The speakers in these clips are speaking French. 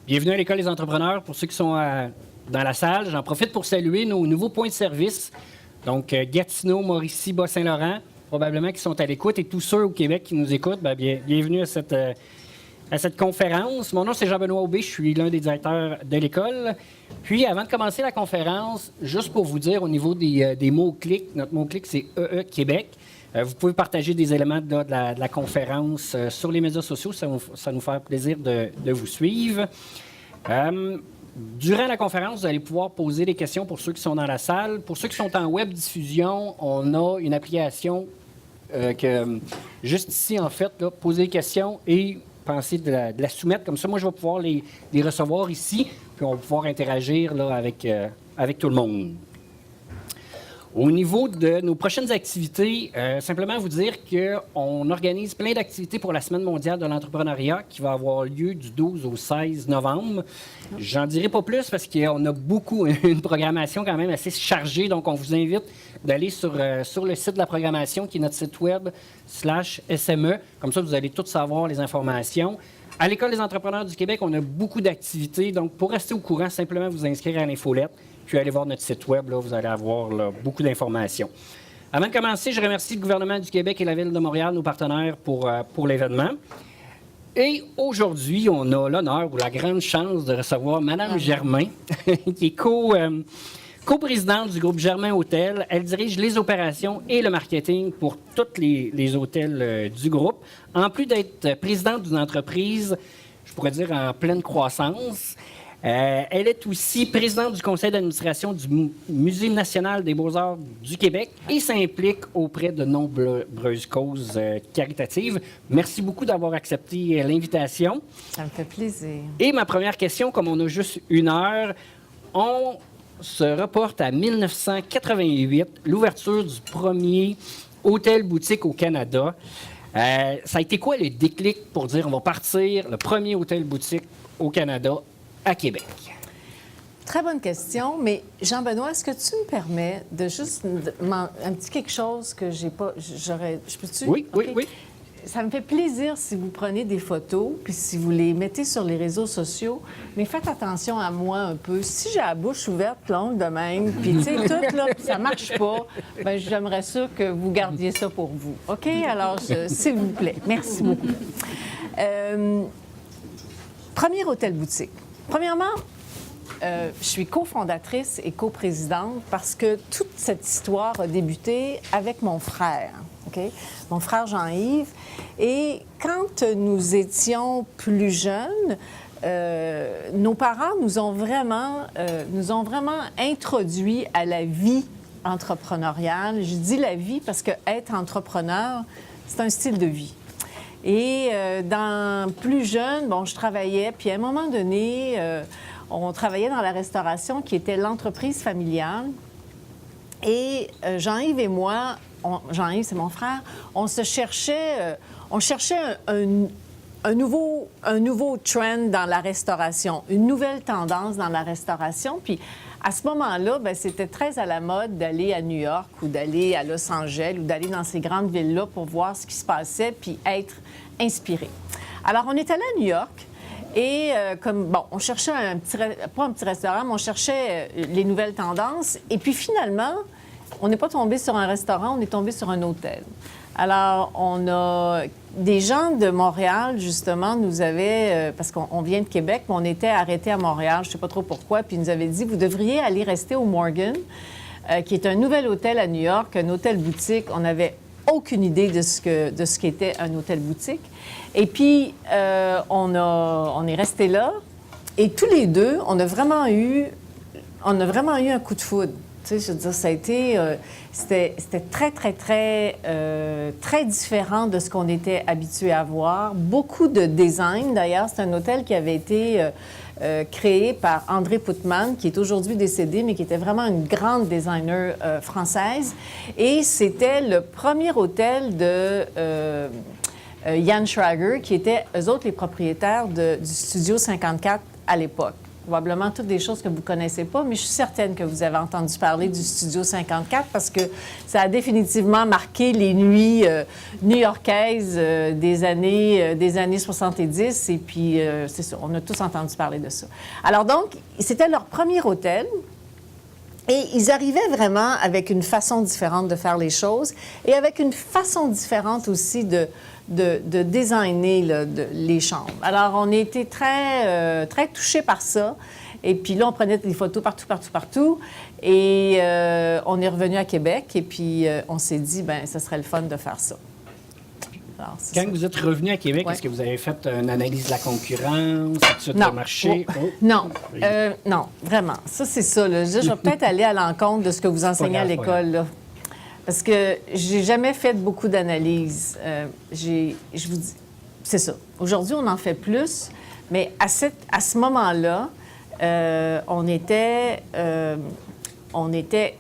Bienvenue à l'École des entrepreneurs. Pour ceux qui sont dans la salle, j'en profite pour saluer nos nouveaux points de service. Donc, Gatineau, Mauricie, Bas-Saint-Laurent, probablement qui sont à l'écoute. Et tous ceux au Québec qui nous écoutent, bienvenue à cette conférence. Mon nom, c'est Jean-Benoît Aubé. Je suis l'un des directeurs de l'école. Puis, avant de commencer la conférence, juste pour vous dire au niveau des mots-clics, notre mot-clic, c'est EE Québec. Vous pouvez partager des éléments de la conférence sur les médias sociaux. Ça nous fait plaisir de vous suivre. Durant la conférence, vous allez pouvoir poser des questions pour ceux qui sont dans la salle. Pour ceux qui sont en web diffusion, on a une application juste ici, en fait, là, poser des questions et penser de la soumettre. Comme ça, moi, je vais pouvoir les recevoir ici, puis on va pouvoir interagir là, avec tout le monde. Au niveau de nos prochaines activités, simplement vous dire qu'on organise plein d'activités pour la Semaine mondiale de l'entrepreneuriat qui va avoir lieu du 12 au 16 novembre. J'en dirai pas plus parce qu'on a une programmation quand même assez chargée. Donc, on vous invite d'aller sur le site de la programmation qui est notre site web /SME. Comme ça, vous allez tout savoir les informations. À l'École des entrepreneurs du Québec, on a beaucoup d'activités. Donc, pour rester au courant, simplement vous inscrire à l'infolette. Puis allez voir notre site web, là, vous allez avoir là, beaucoup d'informations. Avant de commencer, je remercie le gouvernement du Québec et la Ville de Montréal, nos partenaires, pour l'événement. Et aujourd'hui, on a l'honneur ou la grande chance de recevoir Mme Germain, qui est coprésidente du groupe Germain Hôtel. Elle dirige les opérations et le marketing pour tous les hôtels du groupe. En plus d'être présidente d'une entreprise, je pourrais dire en pleine croissance, elle est aussi présidente du conseil d'administration du Musée national des beaux-arts du Québec et s'implique auprès de nombreuses causes caritatives. Merci beaucoup d'avoir accepté l'invitation. Ça me fait plaisir. Et ma première question, comme on a juste une heure, on se reporte à 1988, l'ouverture du premier hôtel-boutique au Canada. Ça a été quoi le déclic pour dire on va partir le premier hôtel-boutique au Canada à Québec? Très bonne question, mais Jean-Benoît, est-ce que tu me permets de juste un petit quelque chose que j'ai pas... Je peux-tu? Oui, okay. oui. Ça me fait plaisir si vous prenez des photos, puis si vous les mettez sur les réseaux sociaux, mais faites attention à moi un peu. Si j'ai la bouche ouverte, longue de même, puis tu sais, tout, là, puis ça marche pas, bien, j'aimerais ça que vous gardiez ça pour vous. OK? Alors, s'il vous plaît. Merci beaucoup. Premier hôtel-boutique. Premièrement, je suis cofondatrice et coprésidente parce que toute cette histoire a débuté avec mon frère, OK? Mon frère Jean-Yves. Et quand nous étions plus jeunes, nos parents nous ont vraiment introduits à la vie entrepreneuriale. Je dis la vie parce que être entrepreneur, c'est un style de vie. Et dans plus jeune, bon, je travaillais, puis à un moment donné, on travaillait dans la restauration qui était l'entreprise familiale. Et Jean-Yves et moi, Jean-Yves, c'est mon frère, on cherchait un nouveau trend dans la restauration, une nouvelle tendance dans la restauration. Puis à ce moment-là, bien, c'était très à la mode d'aller à New York ou d'aller à Los Angeles ou d'aller dans ces grandes villes-là pour voir ce qui se passait puis être inspiré. Alors, on est allé à New York et on cherchait pas un petit restaurant, mais on cherchait les nouvelles tendances. Et puis finalement, on n'est pas tombé sur un restaurant, on est tombé sur un hôtel. Alors, on a des gens de Montréal, justement, nous avaient, parce qu'on vient de Québec, mais on était arrêtés à Montréal, je ne sais pas trop pourquoi, puis ils nous avaient dit, vous devriez aller rester au Morgan, qui est un nouvel hôtel à New York, un hôtel-boutique. On n'avait aucune idée de ce qu'était un hôtel-boutique. Et puis, on est restés là, et tous les deux, on a vraiment eu un coup de foudre. Tu sais, je veux dire, ça a été... c'était très, très, très, très différent de ce qu'on était habitué à voir. Beaucoup de design, d'ailleurs. C'est un hôtel qui avait été créé par André Putman, qui est aujourd'hui décédé, mais qui était vraiment une grande designer française. Et c'était le premier hôtel de Jan Schrager, qui étaient, eux autres, les propriétaires du Studio 54 à l'époque. probablement toutes des choses que vous ne connaissez pas, mais je suis certaine que vous avez entendu parler du Studio 54 parce que ça a définitivement marqué les nuits new-yorkaises des années 70. Et puis, c'est ça, on a tous entendu parler de ça. Alors donc, c'était leur premier hôtel. Et ils arrivaient vraiment avec une façon différente de faire les choses et avec une façon différente aussi de designer là, les chambres. Alors, on a été très, très touchés par ça. Et puis là, on prenait des photos partout. Et on est revenu à Québec et puis on s'est dit, bien, ce serait le fun de faire ça. Alors, quand vous êtes revenu à Québec, est-ce que vous avez fait une analyse de la concurrence, étude de marché? Non, non, vraiment. Ça, c'est ça. Là. Je vais peut-être aller à l'encontre de ce que vous enseignez à l'école. Là. Parce que j'ai jamais fait beaucoup d'analyse. Je vous dis, c'est ça. Aujourd'hui, on en fait plus, mais à ce moment-là, on était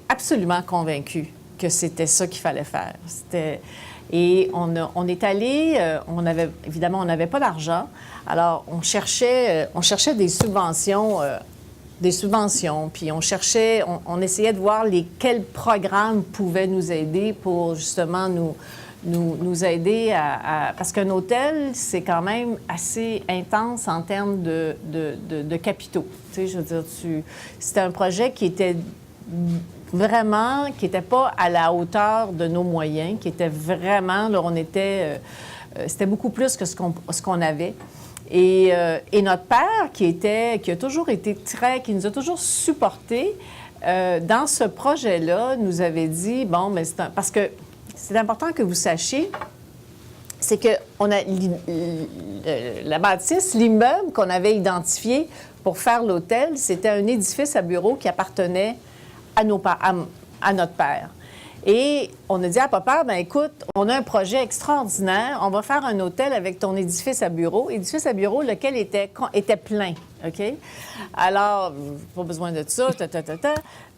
absolument convaincus que c'était ça qu'il fallait faire. Et on est allé, évidemment, on n'avait pas d'argent. Alors, on cherchait des subventions, puis on essayait de voir quels programmes pouvaient nous aider pour justement nous aider parce qu'un hôtel, c'est quand même assez intense en termes de capitaux. Tu sais, je veux dire, c'était un projet qui était vraiment, qui n'était pas à la hauteur de nos moyens, qui était vraiment, là, c'était beaucoup plus que ce qu'on avait. Et notre père, qui a toujours été qui nous a toujours supportés, dans ce projet-là, nous avait dit, bon, mais parce que c'est important que vous sachiez, c'est que la bâtisse, l'immeuble qu'on avait identifié pour faire l'hôtel, c'était un édifice à bureaux qui appartenait à notre père. Et on a dit à papa, bien écoute, on a un projet extraordinaire, on va faire un hôtel avec ton édifice à bureaux, lequel était plein, OK? Alors, pas besoin de ça,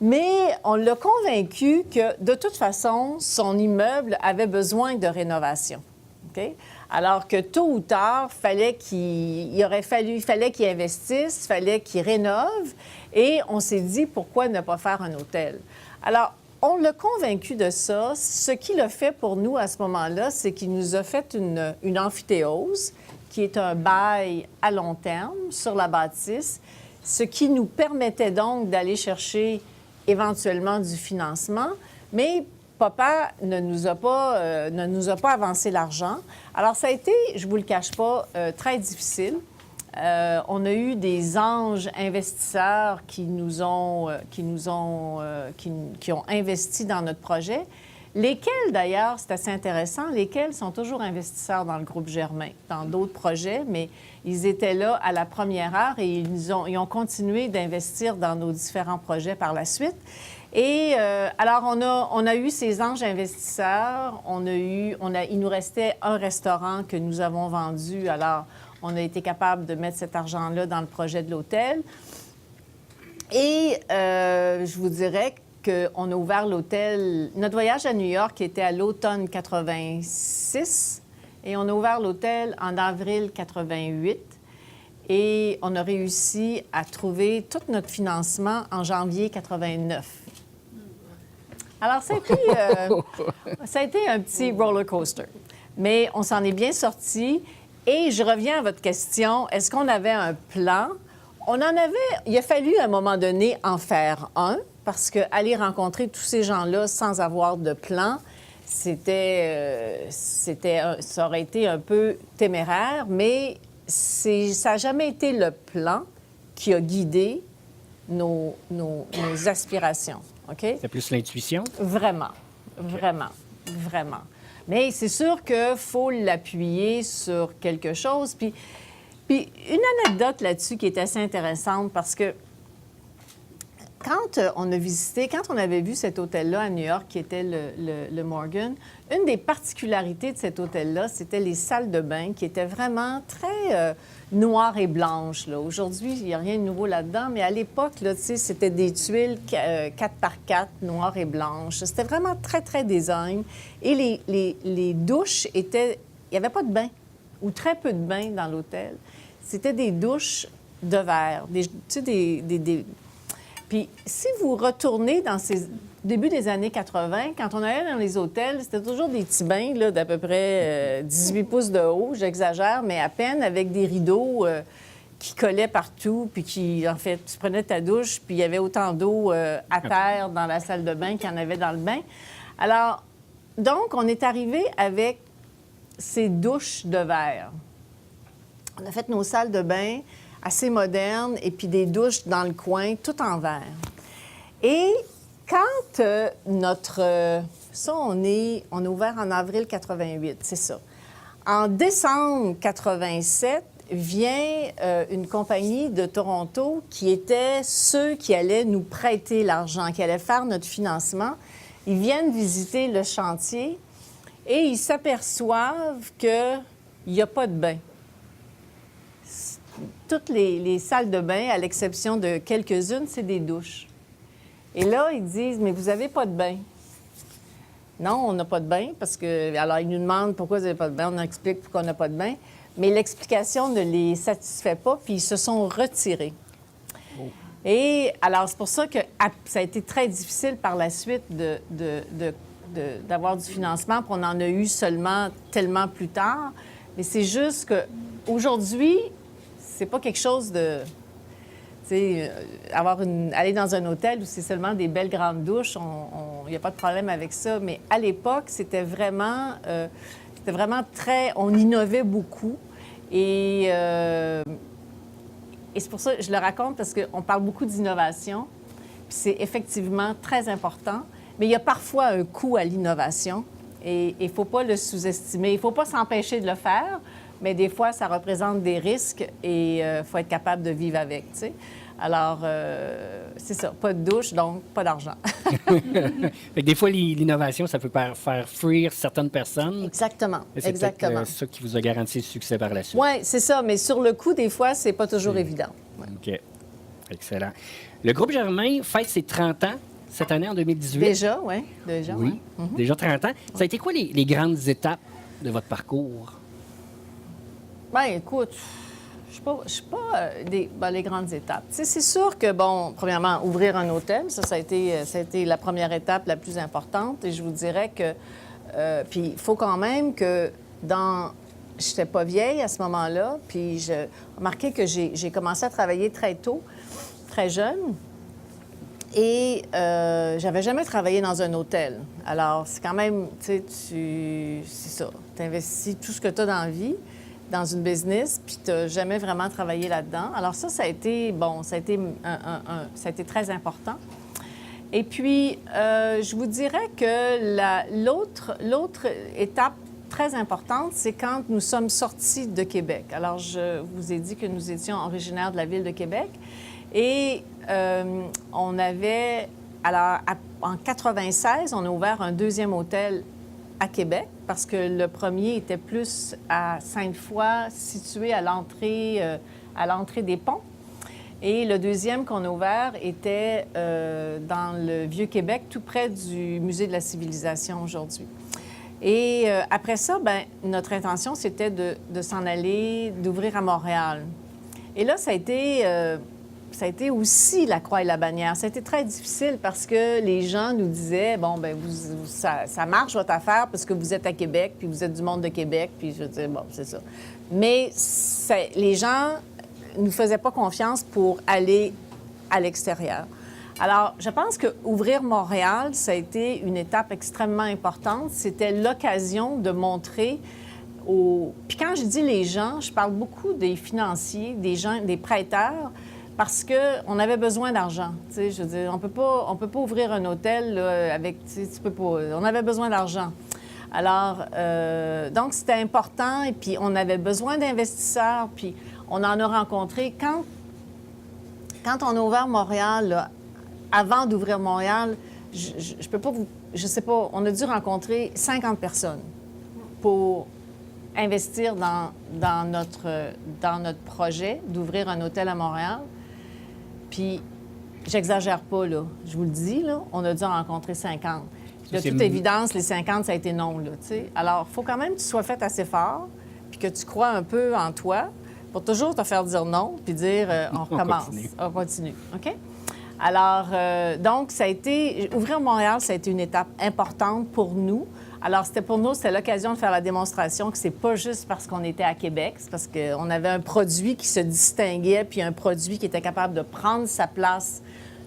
mais on l'a convaincu que, de toute façon, son immeuble avait besoin de rénovation, OK? Alors que tôt ou tard, fallait qu'il investisse, fallait qu'il rénove, et on s'est dit, pourquoi ne pas faire un hôtel? Alors, on l'a convaincu de ça. Ce qu'il a fait pour nous à ce moment-là, c'est qu'il nous a fait une amphithéose, qui est un bail à long terme sur la bâtisse, ce qui nous permettait donc d'aller chercher éventuellement du financement, mais papa ne nous a pas avancé l'argent. Alors, ça a été, je ne vous le cache pas, très difficile. On a eu des anges investisseurs qui ont investi dans notre projet, lesquels, d'ailleurs, c'est assez intéressant, lesquels sont toujours investisseurs dans le groupe Germain, dans d'autres projets, mais ils étaient là à la première heure et ils ont continué d'investir dans nos différents projets par la suite. Et alors, on a eu ces anges investisseurs, il nous restait un restaurant que nous avons vendu, alors on a été capable de mettre cet argent-là dans le projet de l'hôtel. Et je vous dirais qu'on a ouvert l'hôtel. Notre voyage à New York était à l'automne 86 et on a ouvert l'hôtel en avril 88. Et on a réussi à trouver tout notre financement en janvier 89. Alors, ça a été un petit roller coaster. Mais on s'en est bien sortis. Et je reviens à votre question, est-ce qu'on avait un plan? Il a fallu à un moment donné en faire un, parce qu'aller rencontrer tous ces gens-là sans avoir de plan, ça aurait été un peu téméraire, mais ça n'a jamais été le plan qui a guidé nos aspirations. OK? C'est plus l'intuition? Vraiment, vraiment, vraiment. Mais c'est sûr qu'il faut l'appuyer sur quelque chose. Puis une anecdote là-dessus qui est assez intéressante parce que quand on avait vu cet hôtel-là à New York, qui était le Morgan, une des particularités de cet hôtel-là, c'était les salles de bain qui étaient vraiment très noires et blanches. Là. Aujourd'hui, il n'y a rien de nouveau là-dedans, mais à l'époque, là, c'était des tuiles 4x4, noires et blanches. C'était vraiment très, très design. Et les douches il n'y avait pas de bain, ou très peu de bain dans l'hôtel. C'était des douches de verre. Tu sais, Puis si vous retournez dans ces début des années 80, quand on allait dans les hôtels, c'était toujours des petits bains là, d'à peu près 18 pouces de haut, j'exagère, mais à peine, avec des rideaux qui collaient partout, puis qui, en fait, tu prenais ta douche, puis il y avait autant d'eau à terre dans la salle de bain qu'il y en avait dans le bain. Alors, donc, on est arrivé avec ces douches de verre. On a fait nos salles de bain assez modernes, et puis des douches dans le coin, tout en verre. Et quand ça, on a ouvert en avril 88, c'est ça. En décembre 87, vient une compagnie de Toronto qui était ceux qui allaient nous prêter l'argent, qui allaient faire notre financement. Ils viennent visiter le chantier et ils s'aperçoivent qu'il n'y a pas de bain. Toutes les salles de bain, à l'exception de quelques-unes, c'est des douches. Et là, ils disent, mais vous n'avez pas de bain. Non, on n'a pas de bain, parce que... Alors, ils nous demandent pourquoi vous n'avez pas de bain. On explique pourquoi on n'a pas de bain. Mais l'explication ne les satisfait pas, puis ils se sont retirés. Oh. Et alors, c'est pour ça que ça a été très difficile par la suite d'avoir du financement, puis on en a eu seulement tellement plus tard. Mais c'est juste qu'aujourd'hui, c'est pas quelque chose de... aller dans un hôtel où c'est seulement des belles grandes douches, il n'y a pas de problème avec ça. Mais à l'époque, c'était vraiment très... On innovait beaucoup. Et c'est pour ça que je le raconte, parce qu'on parle beaucoup d'innovation. Puis c'est effectivement très important. Mais il y a parfois un coût à l'innovation. Et il ne faut pas le sous-estimer. Il ne faut pas s'empêcher de le faire. Mais des fois, ça représente des risques et il faut être capable de vivre avec, tu sais. Alors, c'est ça, pas de douche, donc pas d'argent. Fait que des fois, l'innovation, ça peut faire fuir certaines personnes. Exactement, c'est exactement. C'est ça qui vous a garanti le succès par la suite. Oui, c'est ça, mais sur le coup, des fois, c'est pas toujours évident. Ouais. OK. Excellent. Le groupe Germain fête ses 30 ans cette année, en 2018. Déjà, oui. Déjà, oui. Ouais. Déjà 30 ans. Ça a été quoi les grandes étapes de votre parcours? Bien, écoute, je ne suis pas les grandes étapes. Tu sais, c'est sûr que, bon, premièrement, ouvrir un hôtel, ça a été la première étape la plus importante. Et je vous dirais que... puis il faut quand même que Je n'étais pas vieille à ce moment-là, puis je remarquais que j'ai commencé à travailler très tôt, très jeune. Et j'avais jamais travaillé dans un hôtel. Alors, c'est quand même, tu sais, c'est ça. Tu investis tout ce que tu as dans la vie, dans une business, puis tu n'as jamais vraiment travaillé là-dedans. Alors ça a été, bon, ça a été très important. Et puis, je vous dirais que l'autre étape très importante, c'est quand nous sommes sortis de Québec. Alors, je vous ai dit que nous étions originaires de la ville de Québec. Et on avait... Alors, en 96, on a ouvert un deuxième hôtel à Québec parce que le premier était plus à Sainte-Foy, situé à l'entrée des ponts. Et le deuxième qu'on a ouvert était dans le Vieux-Québec, tout près du Musée de la Civilisation aujourd'hui. Et après ça, bien, notre intention, c'était de s'en aller, d'ouvrir à Montréal. Et là, ça a été aussi la croix et la bannière. Ça a été très difficile parce que les gens nous disaient, bon, bien, ça marche votre affaire parce que vous êtes à Québec, puis vous êtes du monde de Québec, puis je veux dire, bon, c'est ça. Mais les gens ne nous faisaient pas confiance pour aller à l'extérieur. Alors, je pense qu'ouvrir Montréal, ça a été une étape extrêmement importante. C'était l'occasion de montrer Puis quand je dis les gens, je parle beaucoup des financiers, des gens, des prêteurs, parce qu'on avait besoin d'argent. Tu sais, je veux dire, on peut pas ouvrir un hôtel là, avec... Tu peux pas... On avait besoin d'argent. Alors, donc, c'était important. Et puis, on avait besoin d'investisseurs. Puis, on en a rencontré. Quand on a ouvert Montréal, là, avant d'ouvrir Montréal, je peux pas vous... Je sais pas, on a dû rencontrer 50 personnes pour investir dans notre projet d'ouvrir un hôtel à Montréal. Puis, j'exagère pas, là. Je vous le dis, là, on a dû en rencontrer 50. De toute évidence, les 50, ça a été non, là, tu sais. Alors, il faut quand même que tu sois fait assez fort, puis que tu crois un peu en toi pour toujours te faire dire non, puis dire on recommence, continue. on continue. OK? Alors, donc, ouvrir Montréal, ça a été une étape importante pour nous. Alors, c'était l'occasion de faire la démonstration que c'est pas juste parce qu'on était à Québec, c'est parce qu'on avait un produit qui se distinguait, puis un produit qui était capable de prendre sa place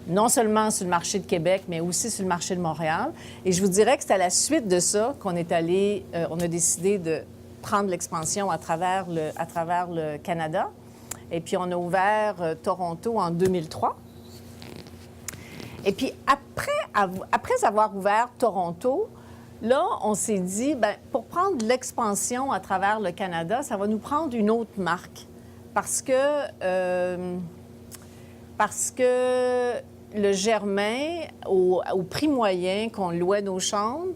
non seulement sur le marché de Québec, mais aussi sur le marché de Montréal. Et je vous dirais que c'est à la suite de ça qu'on est allé, on a décidé de prendre l'expansion à travers le Canada. Et puis, on a ouvert Toronto en 2003. Et puis, après avoir ouvert Toronto, là, on s'est dit, bien, pour prendre l'expansion à travers le Canada, ça va nous prendre une autre marque. Parce que le Germain, au prix moyen qu'on louait nos chambres,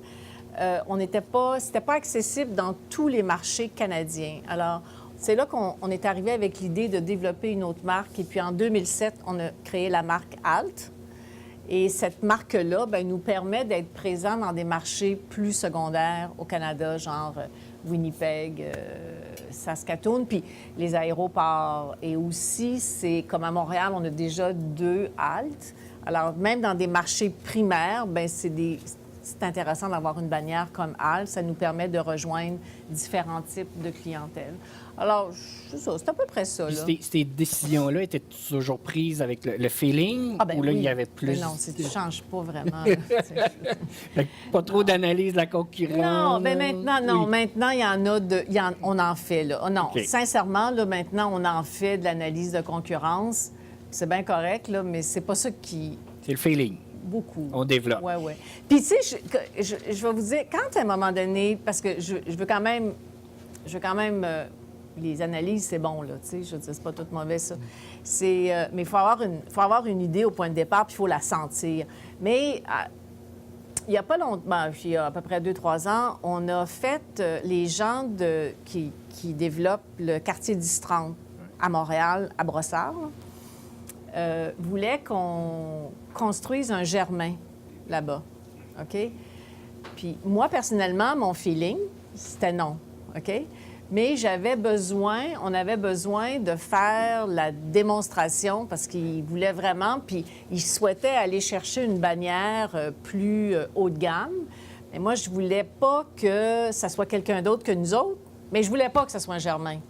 c'était pas accessible dans tous les marchés canadiens. Alors, c'est là qu'on est arrivé avec l'idée de développer une autre marque. Et puis, en 2007, on a créé la marque Alt. Et cette marque-là nous permet d'être présent dans des marchés plus secondaires au Canada, genre Winnipeg, Saskatoon, puis les aéroports. Et aussi, c'est comme à Montréal, on a déjà 2 haltes. Alors, même dans des marchés primaires, c'est intéressant d'avoir une bannière comme HALT. Ça nous permet de rejoindre différents types de clientèle. Alors, c'est à peu près ça. Là. Ces décisions-là étaient toujours prises avec le feeling ou là, oui. il y avait plus... Mais non, tu ne changes pas vraiment. Pas trop d'analyse de la concurrence. Non, bien maintenant, non. Oui. Maintenant, on en fait. Là. Oh, non, OK. Sincèrement, là, maintenant, on en fait de l'analyse de concurrence. C'est bien correct, là, mais c'est pas ça qui... C'est le feeling. Beaucoup. On développe. Oui, oui. Puis, tu sais, je vais vous dire, quand à un moment donné, parce que je veux quand même les analyses, c'est bon, là, tu sais, je veux dire, c'est pas tout mauvais, ça. Mais il faut avoir une idée au point de départ, puis il faut la sentir. Mais il n'y a pas longtemps, il y a à peu près 2-3 ans, on a fait, les gens qui développent le quartier 10-30 à Montréal, à Brossard, voulaient qu'on construise un Germain là-bas, OK? Puis moi, personnellement, mon feeling, c'était non, OK? Mais on avait besoin de faire la démonstration parce qu'ils voulaient vraiment, puis ils souhaitaient aller chercher une bannière plus haut de gamme. Mais moi, je voulais pas que ça soit quelqu'un d'autre que nous autres, mais je voulais pas que ce soit un Germain.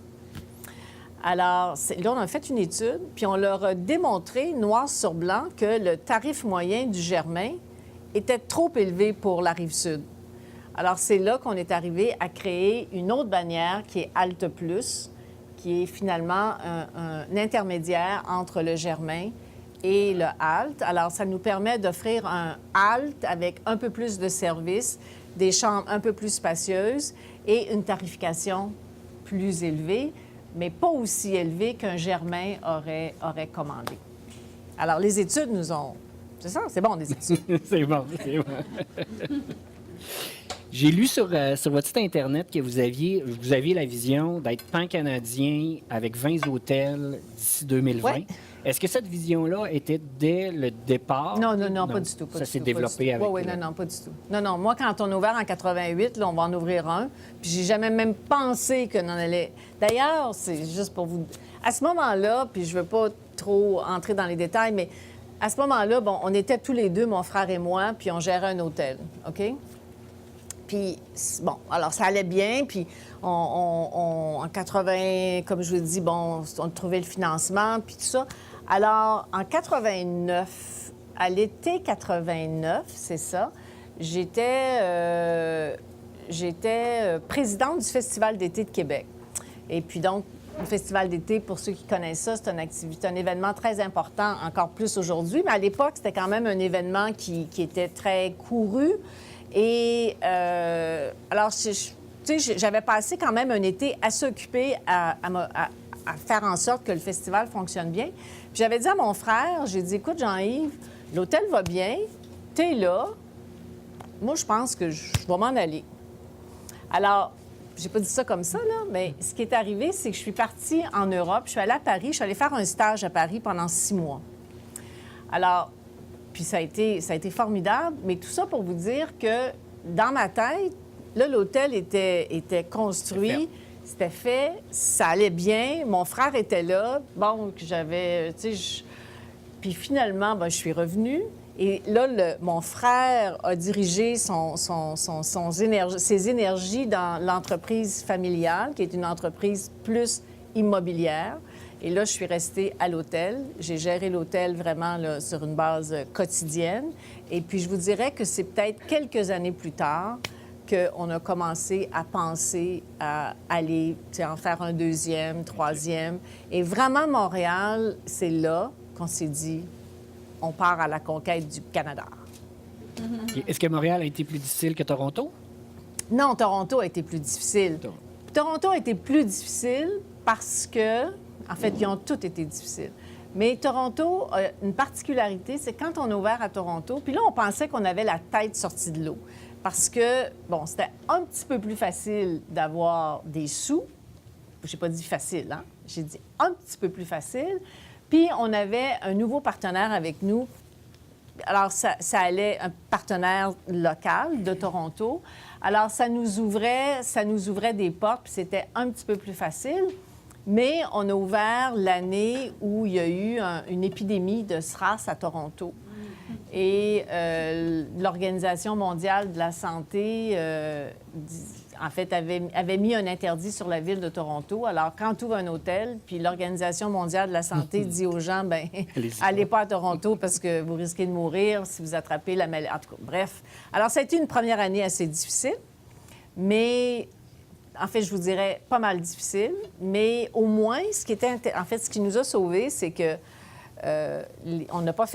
Alors, là, on a fait une étude, puis on leur a démontré, noir sur blanc, que le tarif moyen du Germain était trop élevé pour la Rive-Sud. Alors, c'est là qu'on est arrivé à créer une autre bannière qui est Alt Plus, qui est finalement un intermédiaire entre le Germain et le Alt. Alors, ça nous permet d'offrir un Alt avec un peu plus de services, des chambres un peu plus spacieuses et une tarification plus élevée, mais pas aussi élevée qu'un Germain aurait commandé. Alors, les études nous ont... C'est ça, c'est bon, des études. C'est bon, c'est bon. J'ai lu sur votre site Internet que vous aviez la vision d'être pan-canadien avec 20 hôtels d'ici 2020. Ouais. Est-ce que cette vision-là était dès le départ? Non, pas du tout. Ça s'est développé avec... Oui, non, pas du tout. Non, moi, quand on a ouvert en 88, là, on va en ouvrir un, puis j'ai jamais même pensé qu'on en allait... D'ailleurs, c'est juste pour vous... À ce moment-là, puis je veux pas trop entrer dans les détails, mais à ce moment-là, bon, on était tous les deux, mon frère et moi, puis on gérait un hôtel, OK? Puis, bon, alors ça allait bien, puis en 80, comme je vous dis, bon, on trouvait le financement, puis tout ça. Alors, en 89, à l'été 89, c'est ça, j'étais présidente du Festival d'été de Québec. Et puis donc, le Festival d'été, pour ceux qui connaissent ça, c'est une activité, un événement très important, encore plus aujourd'hui, mais à l'époque, c'était quand même un événement qui était très couru. Et alors, tu sais, j'avais passé quand même un été assez occupée à faire en sorte que le festival fonctionne bien. Puis j'avais dit à mon frère, j'ai dit, écoute, Jean-Yves, l'hôtel va bien, t'es là, moi, je pense que je vais m'en aller. Alors, j'ai pas dit ça comme ça, là, mais ce qui est arrivé, c'est que je suis partie en Europe, je suis allée à Paris, je suis allée faire un stage à Paris pendant 6 mois. Alors, puis ça a été formidable, mais tout ça pour vous dire que dans ma tête, là, l'hôtel était construit, c'était fait, ça allait bien, mon frère était là, bon, que j'avais, tu sais, puis finalement, ben, je suis revenue. Et là, mon frère a dirigé ses énergies dans l'entreprise familiale, qui est une entreprise plus immobilière. Et là, je suis restée à l'hôtel. J'ai géré l'hôtel vraiment là, sur une base quotidienne. Et puis, je vous dirais que c'est peut-être quelques années plus tard qu'on a commencé à penser à aller en faire un deuxième, troisième. Et vraiment, Montréal, c'est là qu'on s'est dit, on part à la conquête du Canada. Est-ce que Montréal a été plus difficile que Toronto? Non, Toronto a été plus difficile. Toronto a été plus difficile parce que, en fait, ils ont tous été difficiles. Mais Toronto a une particularité, c'est quand on a ouvert à Toronto, puis là, on pensait qu'on avait la tête sortie de l'eau. Parce que, bon, c'était un petit peu plus facile d'avoir des sous. J'ai pas dit facile, hein? J'ai dit un petit peu plus facile. Puis, on avait un nouveau partenaire avec nous. Alors, ça allait, un partenaire local de Toronto. Alors, ça nous ouvrait des portes, puis c'était un petit peu plus facile. Mais on a ouvert l'année où il y a eu une épidémie de SRAS à Toronto. Et l'Organisation mondiale de la santé, en fait, avait mis un interdit sur la ville de Toronto. Alors, quand tu ouvres un hôtel, puis l'Organisation mondiale de la santé dit aux gens, bien, allez pas à Toronto parce que vous risquez de mourir si vous attrapez la maladie. En tout cas, bref. Alors, ça a été une première année assez difficile, mais en fait, je vous dirais pas mal difficile. Mais au moins, ce qui nous a sauvés, c'est que on n'a pas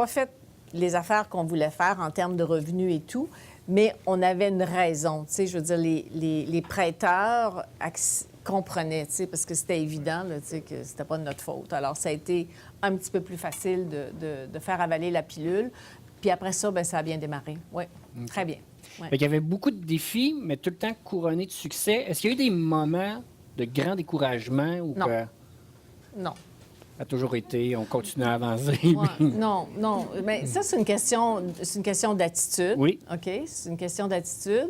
fait les affaires qu'on voulait faire en termes de revenus et tout, mais on avait une raison. Tu sais, je veux dire, les prêteurs comprenaient, tu sais, parce que c'était évident, là, tu sais, que c'était pas de notre faute. Alors, ça a été un petit peu plus facile de faire avaler la pilule. Puis après ça, bien, ça a bien démarré. Oui, très bien. Ouais. Il y avait beaucoup de défis, mais tout le temps couronnés de succès. Est-ce qu'il y a eu des moments de grand découragement ou Non. que... Non. A toujours été, on continue à avancer. Ouais, non. Mais ça, c'est une question d'attitude. Oui. OK? C'est une question d'attitude.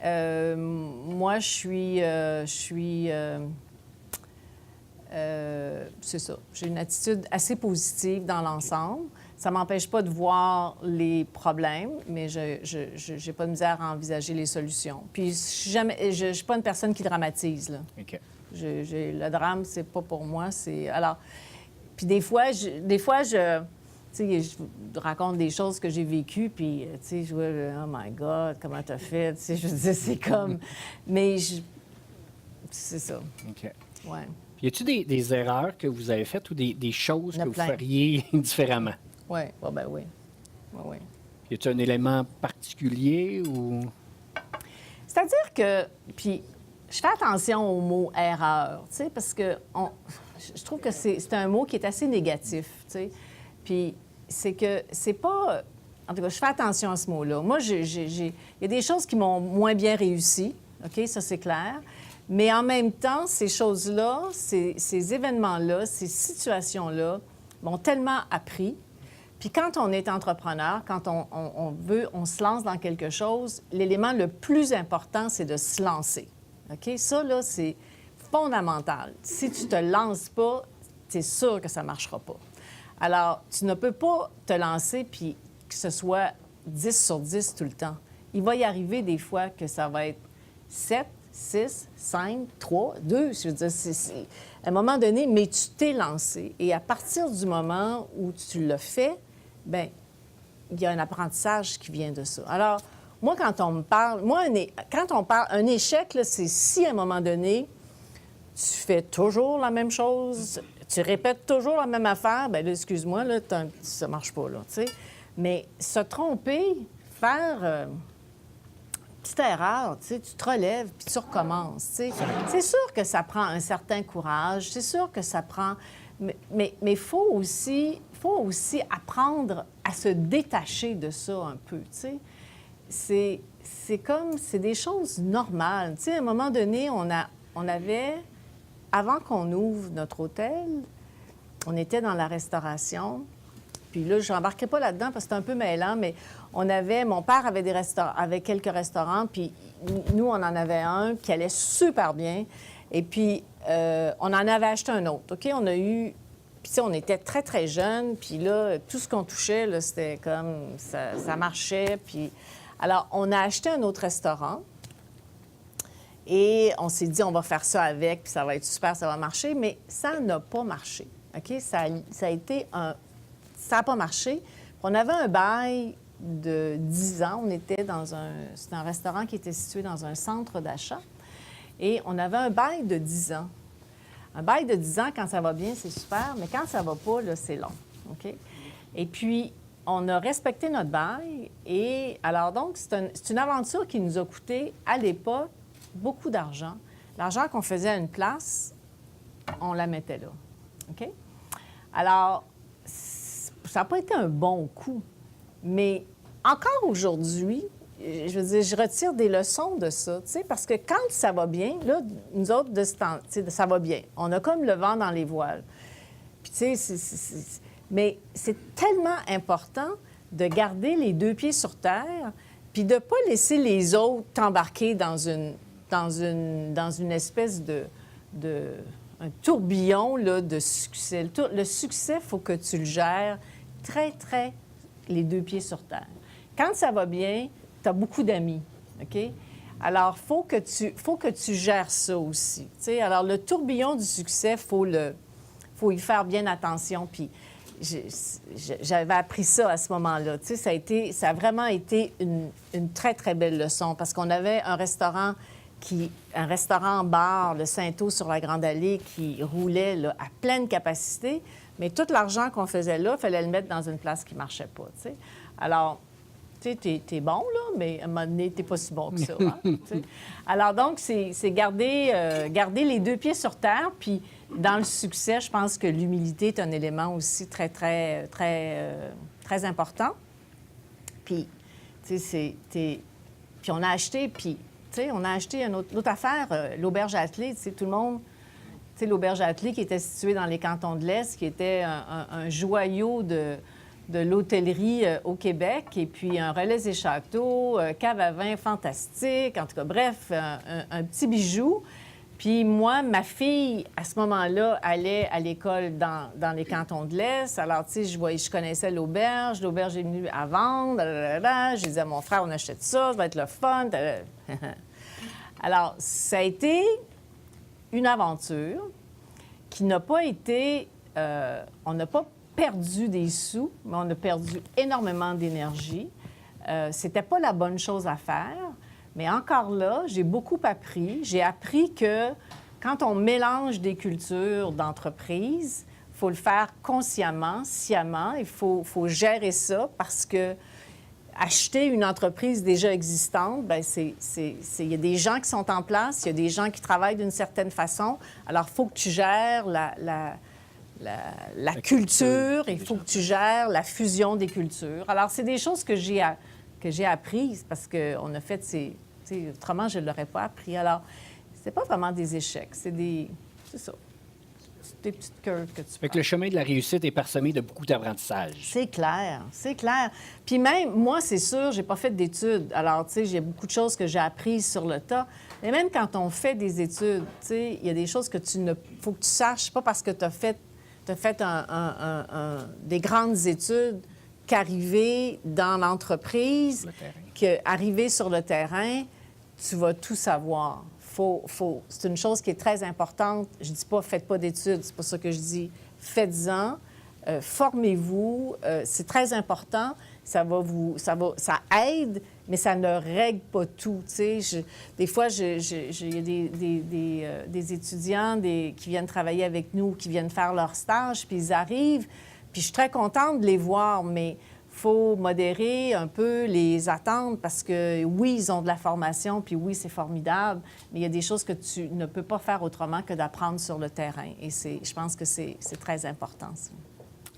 Moi, je suis c'est ça. J'ai une attitude assez positive dans l'ensemble. Ça ne m'empêche pas de voir les problèmes, mais je n'ai pas de misère à envisager les solutions. Puis, je ne suis pas une personne qui dramatise, là. OK. Le drame, c'est pas pour moi. Alors, puis des fois, je raconte des choses que j'ai vécues, puis, tu sais, je vois, oh my God, comment t'as fait? Tu sais, je veux dire, c'est comme... Mais c'est ça. OK. Ouais. Y a-t-il des erreurs que vous avez faites ou des choses que vous plein. feriez différemment? Oui, oh, ben oui. Oui. Y a-t-il un élément particulier ou... C'est-à-dire que... Puis, je fais attention au mot « erreur », tu sais, parce que je trouve que c'est un mot qui est assez négatif, tu sais. Puis, c'est que c'est pas... En tout cas, je fais attention à ce mot-là. Moi, il y a des choses qui m'ont moins bien réussi, OK? Ça, c'est clair. Mais en même temps, ces choses-là, ces événements-là, ces situations-là m'ont tellement appris. Puis quand on est entrepreneur, quand on se lance dans quelque chose, l'élément le plus important, c'est de se lancer. OK? Ça, là, c'est fondamental. Si tu te lances pas, c'est sûr que ça ne marchera pas. Alors, tu ne peux pas te lancer puis que ce soit 10 sur 10 tout le temps. Il va y arriver des fois que ça va être 7, 6, 5, 3, 2. Je veux dire, à un moment donné, mais tu t'es lancé. Et à partir du moment où tu l'as fait, bien, il y a un apprentissage qui vient de ça. Alors, moi, quand on me parle... quand on parle... Un échec, là, c'est si à un moment donné, tu fais toujours la même chose, tu répètes toujours la même affaire, bien là, excuse-moi, là, ça marche pas, là, tu sais. Mais se tromper, faire... petite erreur, tu sais, tu te relèves puis tu recommences, tu sais. C'est sûr que ça prend un certain courage, c'est sûr que ça prend... Mais il faut aussi apprendre à se détacher de ça un peu, tu sais. C'est des choses normales. Tu sais, à un moment donné, on avait... Avant qu'on ouvre notre hôtel, on était dans la restauration. Puis là, je n'embarquerai pas là-dedans parce que c'est un peu mêlant, mais mon père avait quelques restaurants, puis nous, on en avait un qui allait super bien. Et puis, on en avait acheté un autre, OK? On a eu... Puis, tu sais, on était très, très jeunes. Puis là, tout ce qu'on touchait, là, c'était comme... Ça marchait. Puis... Alors, on a acheté un autre restaurant. Et on s'est dit, on va faire ça avec, puis ça va être super, ça va marcher. Mais ça n'a pas marché, OK? Ça a été un... Ça n'a pas marché. On avait un bail de 10 ans. On était dans un... C'était un restaurant qui était situé dans un centre d'achat. Et on avait un bail de 10 ans. Un bail de 10 ans, quand ça va bien, c'est super, mais quand ça va pas, là, c'est long, OK? Et puis, on a respecté notre bail. Et alors, donc, c'est une aventure qui nous a coûté, à l'époque, beaucoup d'argent. L'argent qu'on faisait à une place, on la mettait là, OK? Alors, ça n'a pas été un bon coup, mais encore aujourd'hui, je veux dire, je retire des leçons de ça, tu sais, parce que quand ça va bien, là, nous autres, de ce temps, tu sais, ça va bien. On a comme le vent dans les voiles. Puis, tu sais, mais c'est tellement important de garder les deux pieds sur terre, puis de ne pas laisser les autres t'embarquer dans une espèce un tourbillon là, de succès. Le succès, il faut que tu le gères très, très les deux pieds sur terre. Quand ça va bien, tu as beaucoup d'amis, OK? Alors, faut que tu gères ça aussi. Tu sais, alors, le tourbillon du succès, faut y faire bien attention. Puis, j'avais appris ça à ce moment-là. Tu sais, ça a vraiment été une très, très belle leçon parce qu'on avait un restaurant-bar, le Saint-Eau sur la Grande Allée, qui roulait là, à pleine capacité, mais tout l'argent qu'on faisait là, il fallait le mettre dans une place qui ne marchait pas, tu sais. Alors, tu sais, t'es bon, là, mais à un moment donné, t'es pas si bon que ça, hein, tu sais. Alors, donc, c'est garder les deux pieds sur terre, puis dans le succès, je pense que l'humilité est un élément aussi très, très, très, très important. Puis, tu sais, puis on a acheté, puis... Tu sais, on a acheté une autre affaire, l'Auberge Attelée. Tu sais, tout le monde... Tu sais, l'Auberge Attelée qui était située dans les cantons de l'Est, qui était un joyau de l'hôtellerie au Québec, et puis un relais et châteaux, cave à vin fantastique, en tout cas, bref, un petit bijou. Puis moi, ma fille, à ce moment-là, allait à l'école dans les cantons de l'Est. Alors, tu sais, je connaissais l'auberge. L'auberge est venue à vendre. Je disais à mon frère, on achète ça, ça va être le fun. Alors, ça a été une aventure qui n'a pas été... on n'a pas perdu des sous, mais on a perdu énormément d'énergie. C'était pas la bonne chose à faire. Mais encore là, j'ai beaucoup appris. J'ai appris que quand on mélange des cultures d'entreprise, il faut le faire consciemment, sciemment. Il faut gérer ça parce que acheter une entreprise déjà existante, bien, il y a des gens qui sont en place, il y a des gens qui travaillent d'une certaine façon. Alors, il faut que tu gères la culture, il faut que tu gères la fusion des cultures. Alors, c'est des choses que j'ai apprises parce qu'on a fait ces... Autrement, je ne l'aurais pas appris. Alors, c'est pas vraiment des échecs, c'est ça. C'est des petites curves que tu Fait que le chemin de la réussite est parsemé de beaucoup d'apprentissage. C'est clair, c'est clair. Puis même, moi, c'est sûr, j'ai pas fait d'études. Alors, tu sais, j'ai beaucoup de choses que j'ai apprises sur le tas. Mais même quand on fait des études, tu sais, il y a des choses que faut que tu saches, pas parce que tu as fait des grandes études qu'arriver dans l'entreprise, qu'arriver sur le terrain, tu vas tout savoir. C'est une chose qui est très importante. Je dis pas faites pas d'études, c'est pas ça que je dis. Faites-en, formez-vous, c'est très important. Ça aide, mais ça ne règle pas tout. Tu sais, des fois, il y a des étudiants qui viennent travailler avec nous, qui viennent faire leur stage, puis ils arrivent, puis je suis très contente de les voir, mais il faut modérer un peu les attentes parce que, oui, ils ont de la formation, puis oui, c'est formidable, mais il y a des choses que tu ne peux pas faire autrement que d'apprendre sur le terrain. Et je pense que c'est très important, ça.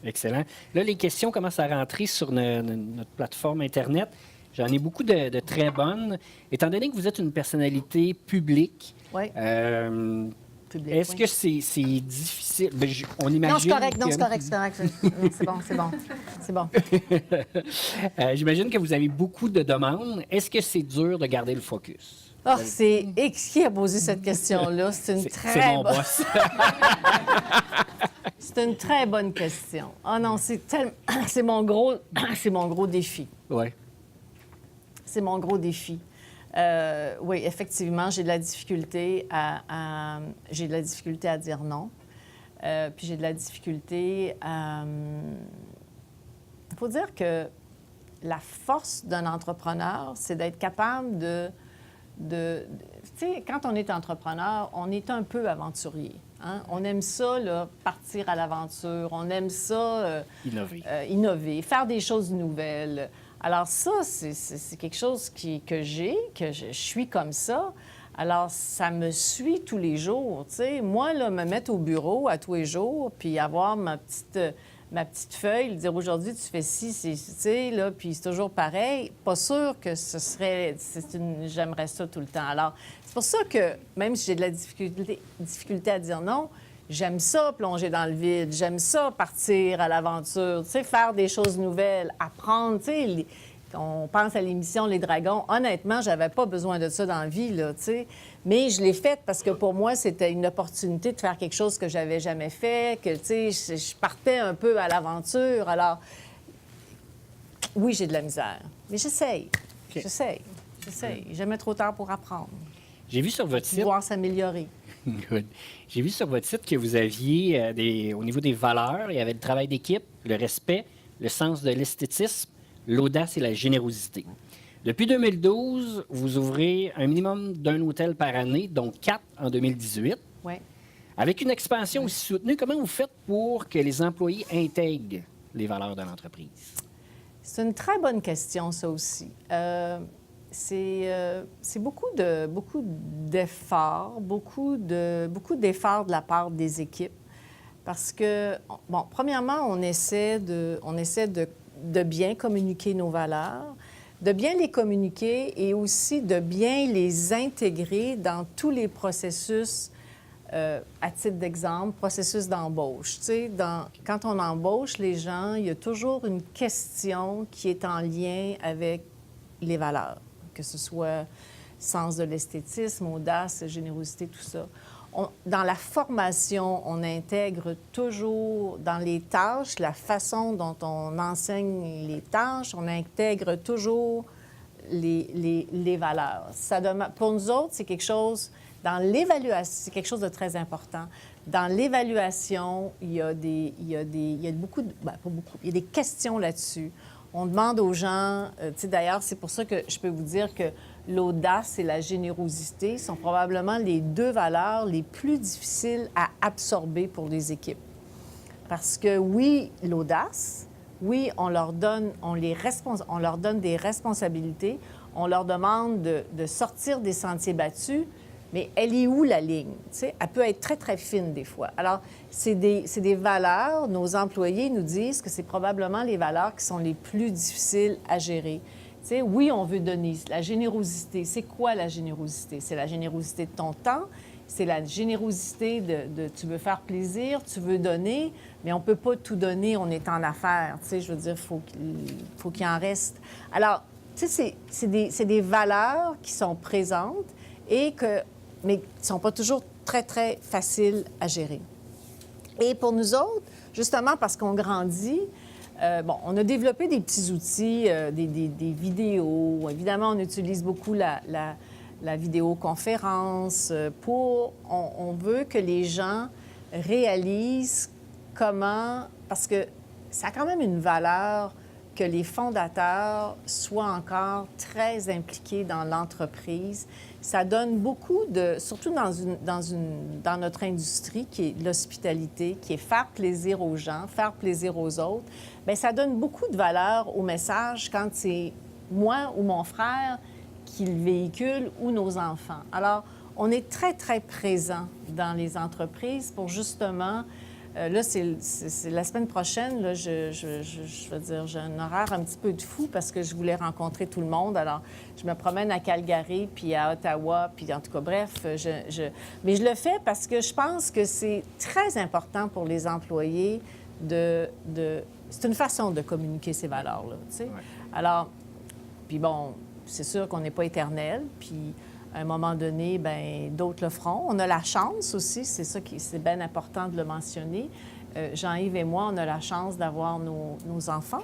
Excellent. Là, les questions commencent à rentrer sur notre plateforme Internet. J'en ai beaucoup de très bonnes. Étant donné que vous êtes une personnalité publique, Oui. Est-ce que c'est difficile? Bien, on imagine. Non, c'est correct. Non, c'est bon. J'imagine que vous avez beaucoup de demandes. Est-ce que c'est dur de garder le focus? Oh, c'est qui a posé cette question-là? C'est C'est mon boss. C'est une très bonne question. Ah non, c'est mon gros défi. Oui. C'est mon gros défi. Oui, effectivement, j'ai de la difficulté à dire non. Puis j'ai de la difficulté à... Il faut dire que la force d'un entrepreneur, c'est d'être capable tu sais, quand on est entrepreneur, on est un peu aventurier. Hein? On aime ça, là, partir à l'aventure. On aime ça... innover, faire des choses nouvelles. Alors ça, c'est quelque chose que je suis comme ça. Alors, ça me suit tous les jours, tu sais. Moi, là, me mettre au bureau à tous les jours, puis avoir ma petite feuille, dire aujourd'hui, tu fais ci, tu sais, là, puis c'est toujours pareil. Pas sûr que ce serait... J'aimerais ça tout le temps. Alors, c'est pour ça que, même si j'ai de la difficulté à dire non, j'aime ça plonger dans le vide, j'aime ça partir à l'aventure, tu sais, faire des choses nouvelles, apprendre, tu sais. On pense à l'émission Les Dragons. Honnêtement, j'avais pas besoin de ça dans la vie, là, tu sais. Mais je l'ai faite parce que pour moi, c'était une opportunité de faire quelque chose que j'avais jamais fait, que, tu sais, je partais un peu à l'aventure. Alors, oui, j'ai de la misère. Mais j'essaye. Okay. J'essaye. Jamais trop tard pour apprendre. J'ai vu sur votre site... Pouvoir s'améliorer. Good. J'ai vu sur votre site que vous aviez, au niveau des valeurs, il y avait le travail d'équipe, le respect, le sens de l'esthétisme, l'audace et la générosité. Depuis 2012, vous ouvrez un minimum d'un hôtel par année, dont 4 en 2018. Oui. Avec une expansion aussi soutenue, comment vous faites pour que les employés intègrent les valeurs de l'entreprise? C'est une très bonne question, ça aussi. C'est beaucoup d'efforts, beaucoup d'efforts de la part des équipes. Parce que, bon, premièrement, on essaie de bien communiquer nos valeurs, de bien les communiquer et aussi de bien les intégrer dans tous les processus, à titre d'exemple, processus d'embauche. Tu sais, quand on embauche les gens, il y a toujours une question qui est en lien avec les valeurs, que ce soit sens de l'esthétisme, audace, générosité, tout ça. Dans la formation, on intègre toujours dans les tâches, la façon dont on enseigne les tâches, on intègre toujours les valeurs. Pour nous autres, c'est quelque chose, dans l'évaluation, c'est quelque chose de très important. Dans l'évaluation, il y a beaucoup, pas beaucoup, il y a des questions là-dessus. On demande aux gens, tu sais, d'ailleurs, c'est pour ça que je peux vous dire que l'audace et la générosité sont probablement les deux valeurs les plus difficiles à absorber pour les équipes. Parce que oui, l'audace, oui, on leur donne des responsabilités, on leur demande de sortir des sentiers battus, mais elle est où la ligne? Tu sais, elle peut être très, très fine des fois. Alors, c'est des valeurs, nos employés nous disent que c'est probablement les valeurs qui sont les plus difficiles à gérer. Tu sais, oui, on veut donner. La générosité, c'est quoi la générosité? C'est la générosité de ton temps, c'est la générosité de tu veux faire plaisir, tu veux donner, mais on ne peut pas tout donner, on est en affaires. Tu sais, je veux dire, faut qu'il en reste. Alors, tu sais, c'est des valeurs qui sont présentes mais qui ne sont pas toujours très, très faciles à gérer. Et pour nous autres, justement parce qu'on grandit, on a développé des petits outils, des vidéos. Évidemment, on utilise beaucoup la vidéoconférence on veut que les gens réalisent comment... Parce que ça a quand même une valeur que les fondateurs soient encore très impliqués dans l'entreprise. Ça donne beaucoup surtout dans notre industrie qui est l'hospitalité, qui est faire plaisir aux gens, faire plaisir aux autres. Bien, ça donne beaucoup de valeur au message quand c'est moi ou mon frère qui le véhicule ou nos enfants. Alors, on est très, très présent dans les entreprises pour justement... là, c'est la semaine prochaine, là, je veux dire, j'ai un horaire un petit peu de fou parce que je voulais rencontrer tout le monde. Alors, je me promène à Calgary, puis à Ottawa, puis en tout cas, bref, mais je le fais parce que je pense que c'est très important pour les employés c'est une façon de communiquer ces valeurs-là, tu sais. Ouais. Alors, puis bon, c'est sûr qu'on n'est pas éternel, puis à un moment donné, bien, d'autres le feront. On a la chance aussi, c'est ça qui c'est bien important de le mentionner. Jean-Yves et moi, on a la chance d'avoir nos enfants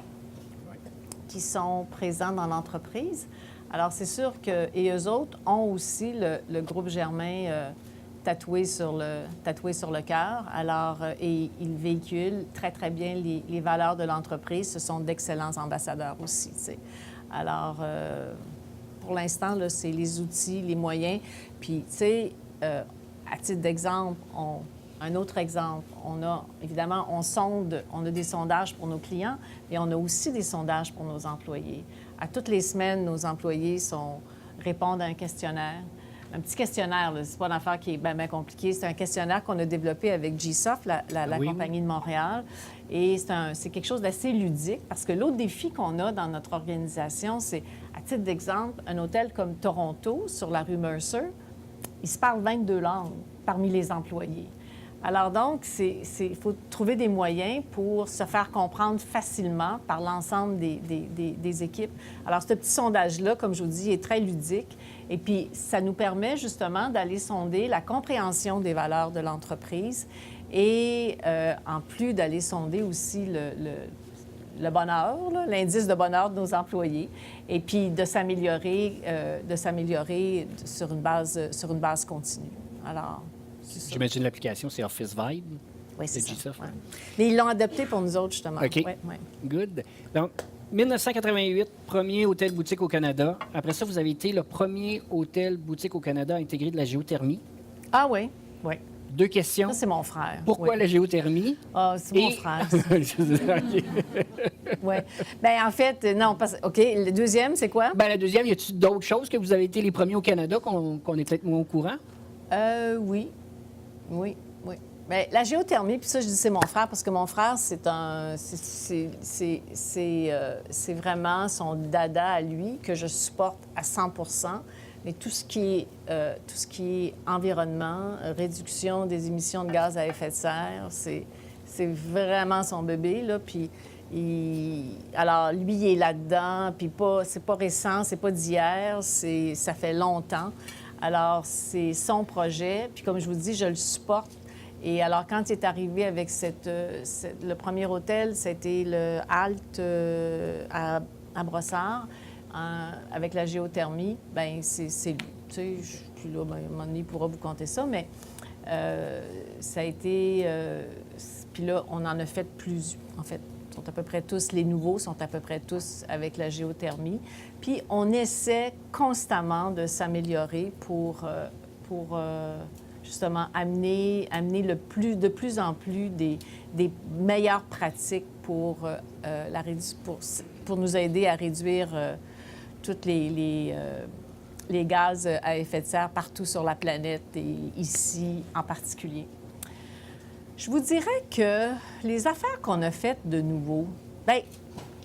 qui sont présents dans l'entreprise. Alors, c'est sûr que... Et eux autres ont aussi le groupe Germain tatoué sur le cœur. Alors, et ils véhiculent très, très bien les valeurs de l'entreprise. Ce sont d'excellents ambassadeurs aussi, tu sais. Alors, pour l'instant, là, c'est les outils, les moyens. Puis, tu sais, à titre d'exemple, un autre exemple, évidemment, on a des sondages pour nos clients, mais on a aussi des sondages pour nos employés. À toutes les semaines, nos employés répondent à un questionnaire. Un petit questionnaire, c'est pas une affaire qui est bien compliquée. C'est un questionnaire qu'on a développé avec GSoft, la compagnie de Montréal. Et c'est quelque chose d'assez ludique parce que l'autre défi qu'on a dans notre organisation, c'est, à titre d'exemple, un hôtel comme Toronto, sur la rue Mercer, il se parle 22 langues parmi les employés. Alors donc, il faut trouver des moyens pour se faire comprendre facilement par l'ensemble des équipes. Alors, ce petit sondage-là, comme je vous dis, est très ludique. Et puis, ça nous permet justement d'aller sonder la compréhension des valeurs de l'entreprise et, en plus, d'aller sonder aussi le bonheur, l'indice de bonheur de nos employés, et puis de s'améliorer sur une base continue. Alors... J'imagine l'application, c'est Office Vibe. Oui, c'est ça. GSoft. Ouais. Mais ils l'ont adopté pour nous autres, justement. OK. Ouais. Good. Donc, 1988, premier hôtel-boutique au Canada. Après ça, vous avez été le premier hôtel-boutique au Canada à intégrer de la géothermie. Ah oui, oui. 2 questions. Ça, c'est mon frère. Pourquoi la géothermie? Ah, c'est mon frère. OK. Oui. Bien, en fait, non, OK. Le deuxième, c'est quoi? Bien, la deuxième, y a-t-il d'autres choses que vous avez été les premiers au Canada qu'on est peut-être moins au courant? Oui. Oui. Bien, la géothermie, puis ça, je dis c'est mon frère, parce que mon frère, c'est vraiment son dada à lui, que je supporte à 100 %. Mais tout ce qui est environnement, réduction des émissions de gaz à effet de serre, c'est vraiment son bébé, là. Puis, alors, lui, il est là-dedans, puis c'est pas récent, c'est pas d'hier, ça fait longtemps. Alors, c'est son projet. Puis, comme je vous dis, je le supporte. Et alors, quand il est arrivé avec le premier hôtel, c'était le Halt à Brossard, avec la géothermie, bien, c'est lui. Tu sais, puis là, bien, à un moment donné, il pourra vous compter ça, mais ça a été... puis là, on en a fait plusieurs, en fait. Sont à peu près tous, les nouveaux sont à peu près tous avec la géothermie. Puis on essaie constamment de s'améliorer pour justement amener de plus en plus des meilleures pratiques pour nous aider à réduire tous les gaz à effet de serre partout sur la planète et ici en particulier. Je vous dirais que les affaires qu'on a faites de nouveau, bien,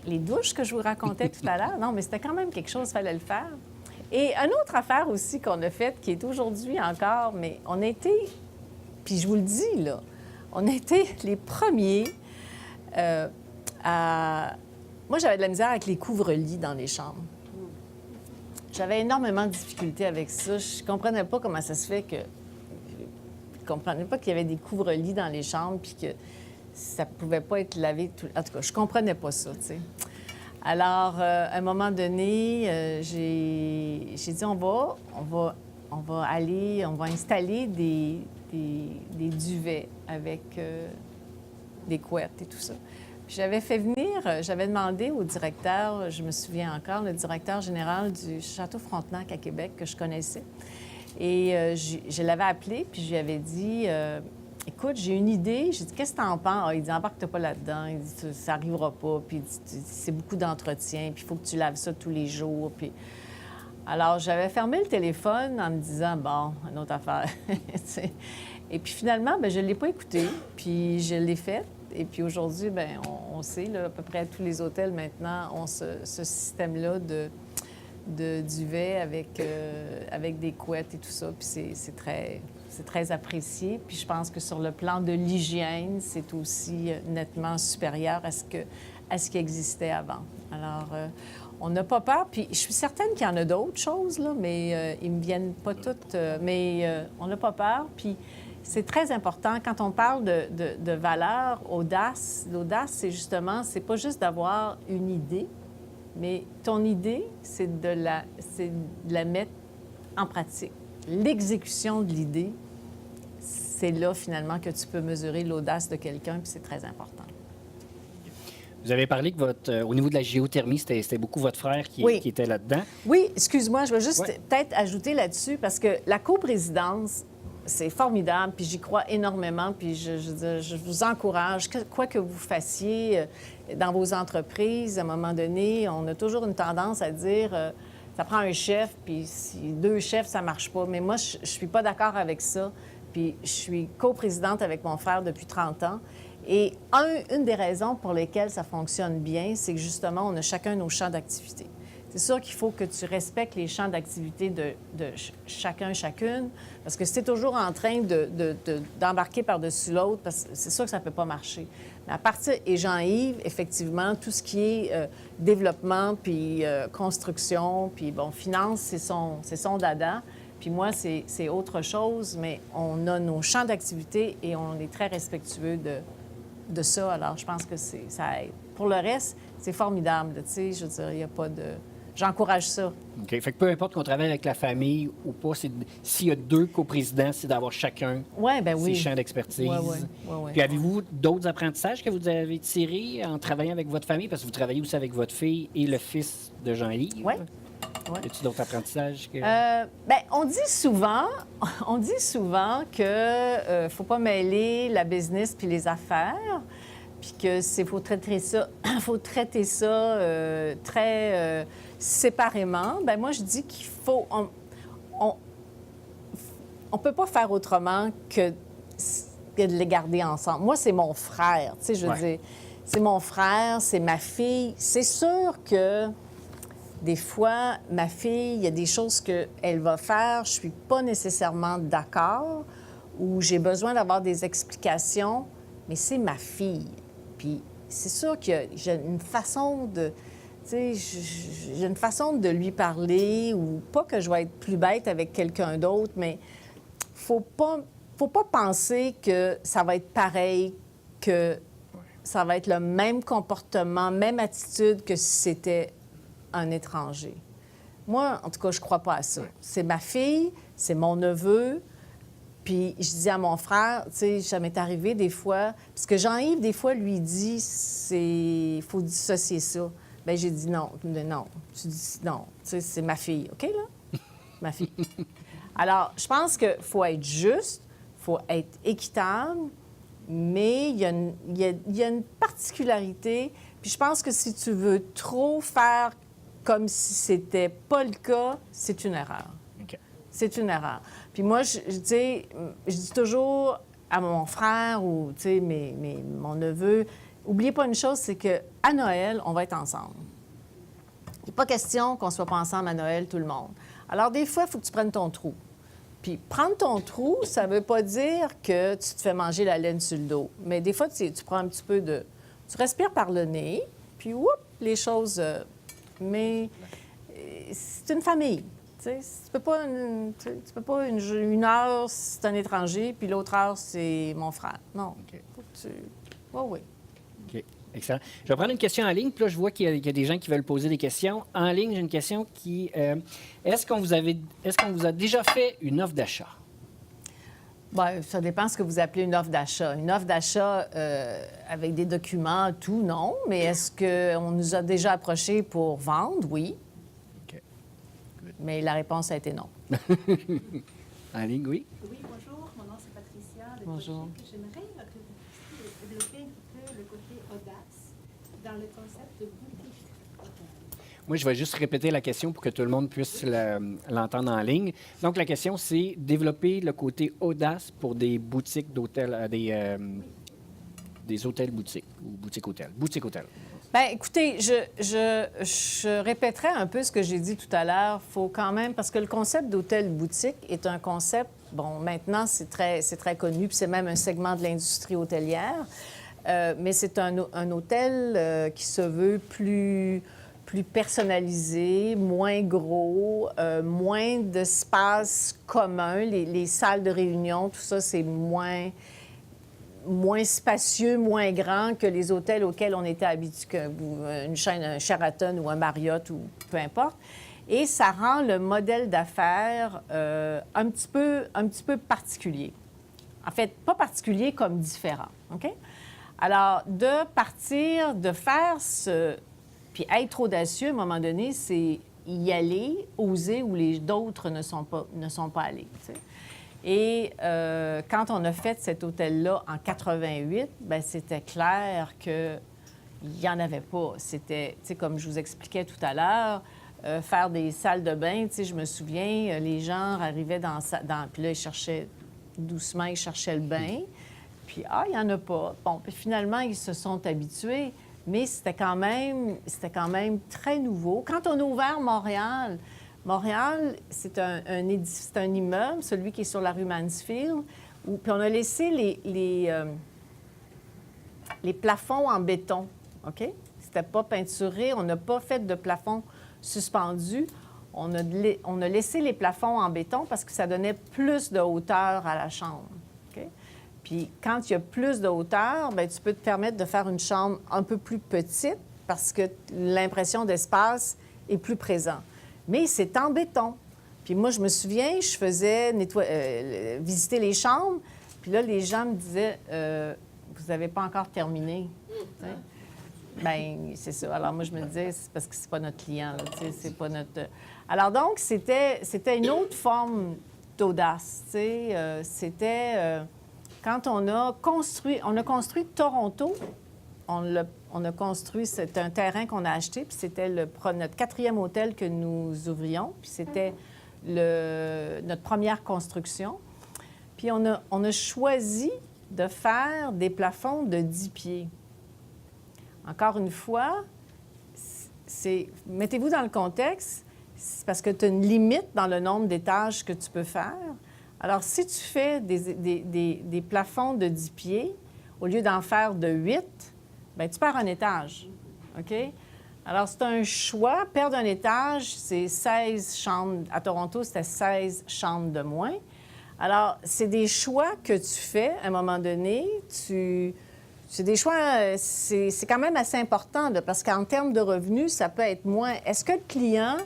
les douches que je vous racontais tout à l'heure, non, mais c'était quand même quelque chose, il fallait le faire. Et une autre affaire aussi qu'on a faite, qui est aujourd'hui encore, mais on a été, puis je vous le dis, là, on a été les premiers à... Moi, j'avais de la misère avec les couvre-lits dans les chambres. J'avais énormément de difficultés avec ça. Je comprenais pas comment ça se fait que... Je comprenais pas qu'il y avait des couvre-lits dans les chambres puis que ça pouvait pas être lavé. En tout cas, je comprenais pas ça, tu sais. Alors, à un moment donné, j'ai dit, on va installer des duvets avec des couettes et tout ça. Puis j'avais demandé au directeur, je me souviens encore, le directeur général du Château Frontenac à Québec, que je connaissais. Et je l'avais appelé, puis je lui avais dit, écoute, j'ai une idée. J'ai dit, qu'est-ce que tu en penses? Ah, il dit, embarque-toi pas là-dedans. Il dit, ça n'arrivera pas. Puis c'est beaucoup d'entretien. Puis il faut que tu laves ça tous les jours. Puis... Alors, j'avais fermé le téléphone en me disant, bon, une autre affaire. Et puis finalement, bien, je ne l'ai pas écouté. Puis je l'ai fait. Et puis aujourd'hui, bien, on sait, là, à peu près tous les hôtels maintenant ont ce système-là de duvet avec des couettes et tout ça. Puis c'est très... C'est très apprécié. Puis je pense que sur le plan de l'hygiène, c'est aussi nettement supérieur à ce qui existait avant. Alors, on n'a pas peur. Puis je suis certaine qu'il y en a d'autres choses, là, mais ils ne me viennent pas toutes. On n'a pas peur. Puis c'est très important quand on parle de valeur, audace. L'audace, c'est justement, c'est pas juste d'avoir une idée, mais ton idée, c'est de la mettre en pratique. L'exécution de l'idée, c'est là, finalement, que tu peux mesurer l'audace de quelqu'un, puis c'est très important. Vous avez parlé que au niveau de la géothermie, c'était beaucoup votre frère qui était là-dedans. Oui, excuse-moi, je vais juste Ouais. peut-être ajouter là-dessus, parce que la coprésidence, c'est formidable, puis j'y crois énormément, puis je vous encourage, quoi que vous fassiez dans vos entreprises, à un moment donné, on a toujours une tendance à dire... ça prend un chef, puis si 2 chefs, ça marche pas. Mais moi, je suis pas d'accord avec ça. Puis je suis coprésidente avec mon frère depuis 30 ans. Et une des raisons pour lesquelles ça fonctionne bien, c'est que justement, on a chacun nos champs d'activité. C'est sûr qu'il faut que tu respectes les champs d'activité de chacun, chacune, parce que si tu es toujours en train d'embarquer par-dessus l'autre, parce que c'est sûr que ça ne peut pas marcher. Mais à partir, et Jean-Yves, effectivement, tout ce qui est développement, puis construction, puis bon, finance, c'est son dada. Puis moi, c'est autre chose, mais on a nos champs d'activité et on est très respectueux de ça. Alors, je pense que ça aide. Pour le reste, c'est formidable, tu sais, je veux dire, il n'y a pas de... J'encourage ça. OK. Fait que peu importe qu'on travaille avec la famille ou pas, s'il y a 2 coprésidents, c'est d'avoir chacun Ouais, ben oui. ses champs d'expertise. Ouais. Puis avez-vous d'autres apprentissages que vous avez tirés en travaillant avec votre famille? Parce que vous travaillez aussi avec votre fille et le fils de Jean-Yves. Oui. Y a-t-il d'autres apprentissages? On dit souvent que faut pas mêler la business puis les affaires, puis que faut traiter ça, très séparément. Ben moi je dis qu'il faut, on peut pas faire autrement que de les garder ensemble. Moi c'est mon frère, tu sais, je veux dire, c'est mon frère, c'est ma fille. C'est sûr que des fois, ma fille, il y a des choses qu'elle va faire, je suis pas nécessairement d'accord, ou j'ai besoin d'avoir des explications, mais c'est ma fille. Puis c'est sûr que j'ai une façon de... Tu sais, j'ai une façon de lui parler, ou pas que je vais être plus bête avec quelqu'un d'autre, mais faut pas penser que ça va être pareil, que ça va être le même comportement, même attitude que si c'était un étranger. Moi, en tout cas, je crois pas à ça. C'est ma fille, c'est mon neveu. Puis je dis à mon frère, tu sais, ça m'est arrivé des fois, parce que Jean-Yves, des fois, lui dit, faut dissocier ça. Bien, j'ai dit non. Tu dis non. Tu sais, c'est ma fille. OK, là? Ma fille. Alors, je pense qu'il faut être juste, il faut être équitable, mais il y a une particularité. Puis je pense que si tu veux trop faire comme si c'était pas le cas, c'est une erreur. OK. C'est une erreur. Puis moi, je dis toujours à mon frère ou, tu sais, mon neveu, oubliez pas une chose, c'est qu'à Noël, on va être ensemble. Il n'est pas question qu'on ne soit pas ensemble à Noël, tout le monde. Alors, des fois, il faut que tu prennes ton trou. Puis prendre ton trou, ça ne veut pas dire que tu te fais manger la laine sur le dos. Mais des fois, tu prends un petit peu de... Tu respires par le nez, puis, les choses... mais c'est une famille. Tu peux pas une heure, c'est un étranger, puis l'autre heure, c'est mon frère. Non. OK. Faut que tu... Oui. OK. Excellent. Je vais prendre une question en ligne. Puis là, je vois qu'il y a des gens qui veulent poser des questions. En ligne, j'ai une question qui... est-ce qu'on vous a déjà fait une offre d'achat? Bien, ça dépend ce que vous appelez une offre d'achat. Une offre d'achat avec des documents, tout, non. Mais est-ce qu'on nous a déjà approchés pour vendre? Oui. OK. Mais la réponse a été non. En ligne, oui. Oui, bonjour. Mon nom, c'est Patricia. Bonjour. J'aimerais que vous puissiez développer un peu le côté audace dans le concept de boutique hôtel. Moi, je vais juste répéter la question pour que tout le monde puisse l'entendre en ligne. Donc, la question, c'est développer le côté audace pour des boutiques d'hôtels, des hôtels-boutiques ou boutiques-hôtels. Boutique-hôtel. Bien, écoutez, je répéterai un peu ce que j'ai dit tout à l'heure. Il faut quand même, parce que le concept d'hôtel-boutique est un concept Bon, maintenant, c'est très connu, puis c'est même un segment de l'industrie hôtelière. Mais c'est un hôtel qui se veut plus personnalisé, moins gros, moins d'espace commun. Les salles de réunion, tout ça, c'est moins spacieux, moins grand que les hôtels auxquels on était habitué, une chaîne, un Sheraton ou un Marriott ou peu importe. Et ça rend le modèle d'affaires un petit peu particulier. En fait, pas particulier comme différent, OK? Alors, de partir, de faire ce... Puis être audacieux, à un moment donné, c'est y aller, oser où les d'autres ne sont pas allés, tu sais. Et quand on a fait cet hôtel-là en 88, bien, c'était clair qu'il n'y en avait pas. C'était, tu sais, comme je vous expliquais tout à l'heure, faire des salles de bain, tu sais, je me souviens, les gens arrivaient puis là, ils cherchaient doucement, ils cherchaient le bain, puis il n'y en a pas. Bon, puis finalement, ils se sont habitués, mais c'était quand même très nouveau. Quand on a ouvert Montréal, c'est un immeuble, celui qui est sur la rue Mansfield, puis on a laissé les plafonds en béton, OK? C'était pas peinturé, on n'a pas fait de plafond suspendu. On a laissé les plafonds en béton parce que ça donnait plus de hauteur à la chambre, OK? Puis quand il y a plus de hauteur, bien, tu peux te permettre de faire une chambre un peu plus petite parce que l'impression d'espace est plus présente. Mais c'est en béton. Puis moi, je me souviens, je faisais visiter les chambres, puis là, les gens me disaient vous n'avez pas encore terminé. Bien, c'est ça. Alors moi, je me disais, c'est parce que c'est pas notre client, là, tu sais, c'est pas notre... Alors donc, c'était une autre forme d'audace, tu sais. C'était quand on a construit Toronto, on a construit, c'est un terrain qu'on a acheté, puis c'était notre 4e hôtel que nous ouvrions, puis c'était notre première construction. Puis on a choisi de faire des plafonds de 10 pieds. Encore une fois, mettez-vous dans le contexte, c'est parce que tu as une limite dans le nombre d'étages que tu peux faire. Alors, si tu fais des plafonds de 10 pieds, au lieu d'en faire de 8, bien, tu perds un étage, OK? Alors, c'est un choix. Perdre un étage, c'est 16 chambres. À Toronto, c'était 16 chambres de moins. Alors, c'est des choix que tu fais à un moment donné. C'est des choix, c'est quand même assez important, là, parce qu'en termes de revenus, ça peut être moins. Est-ce que le client,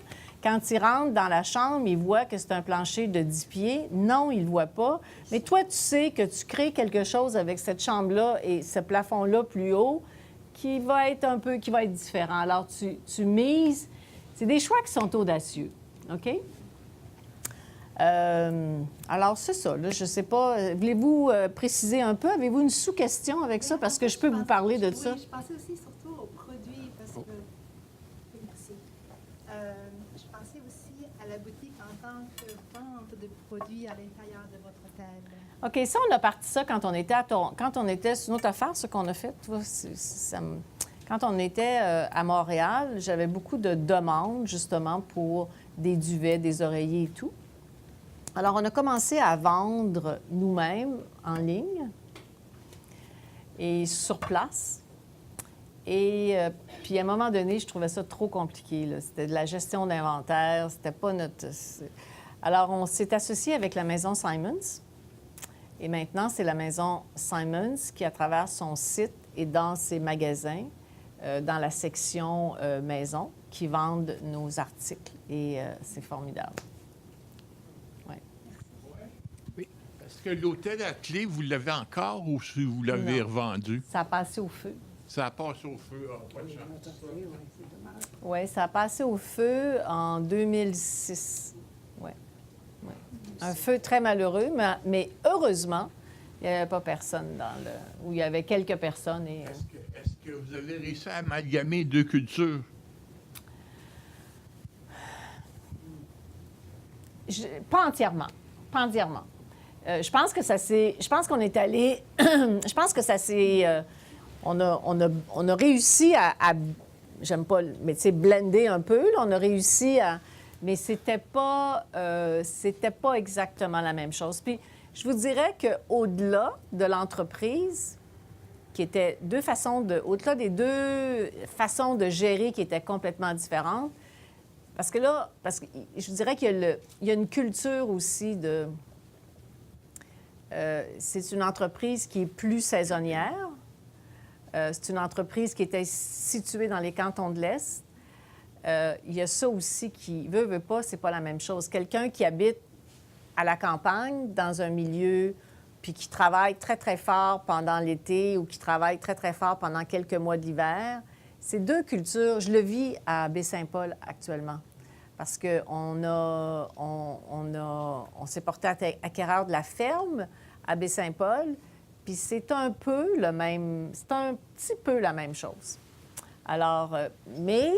quand il rentre dans la chambre, il voit que c'est un plancher de 10 pieds? Non, il ne le voit pas. Mais toi, tu sais que tu crées quelque chose avec cette chambre-là et ce plafond-là plus haut qui va être différent. Alors, tu mises. C'est des choix qui sont audacieux, OK? Alors, c'est ça. Là, je ne sais pas. Voulez-vous préciser un peu? Avez-vous une sous-question avec ça? Parce que je peux vous parler de ça. Oui, je pensais aussi surtout aux produits parce que... Merci. Je pensais aussi à la boutique en tant que vente de produits à l'intérieur de votre hôtel. OK, ça, on a parti ça quand on était c'est une autre affaire, ce qu'on a fait. Tu vois, quand on était à Montréal, j'avais beaucoup de demandes, justement, pour des duvets, des oreillers et tout. Alors, on a commencé à vendre nous-mêmes en ligne et sur place. Et puis, à un moment donné, je trouvais ça trop compliqué, là. C'était de la gestion d'inventaire, c'était pas notre... Alors, on s'est associé avec la maison Simons. Et maintenant, c'est la maison Simons qui, à travers son site et dans ses magasins, dans la section maison, qui vendent nos articles. Et c'est formidable. Est-ce que l'hôtel à clé, vous l'avez encore ou si vous l'avez revendu? Ça a passé au feu. Ça a passé au feu, pas de chance. Oui, ça a passé au feu en 2006. Oui. Ouais. Un feu très malheureux, mais heureusement, il n'y avait pas personne où il y avait quelques personnes. Et, Est-ce que vous avez réussi à amalgamer deux cultures? Pas entièrement. Pas entièrement. Je pense que ça s'est... Je pense qu'on est allé... je pense que ça s'est... on a réussi à j'aime pas, mais tu sais, blender un peu. Là, on a réussi à mais c'était pas exactement la même chose. Puis je vous dirais qu'au-delà de l'entreprise, qui était au-delà des deux façons de gérer qui étaient complètement différentes, parce que je vous dirais qu'il y a une culture aussi de... c'est une entreprise qui est plus saisonnière. C'est une entreprise qui était située dans les cantons de l'Est. Il y a ça aussi qui, veut pas, c'est pas la même chose. Quelqu'un qui habite à la campagne, dans un milieu, puis qui travaille très, très fort pendant l'été ou qui travaille très, très fort pendant quelques mois d'hiver, c'est deux cultures. Je le vis à Baie-Saint-Paul actuellement parce qu'on s'est porté acquéreur de la ferme à Baie-Saint-Paul, puis c'est un peu le même, c'est un petit peu la même chose. Alors, mais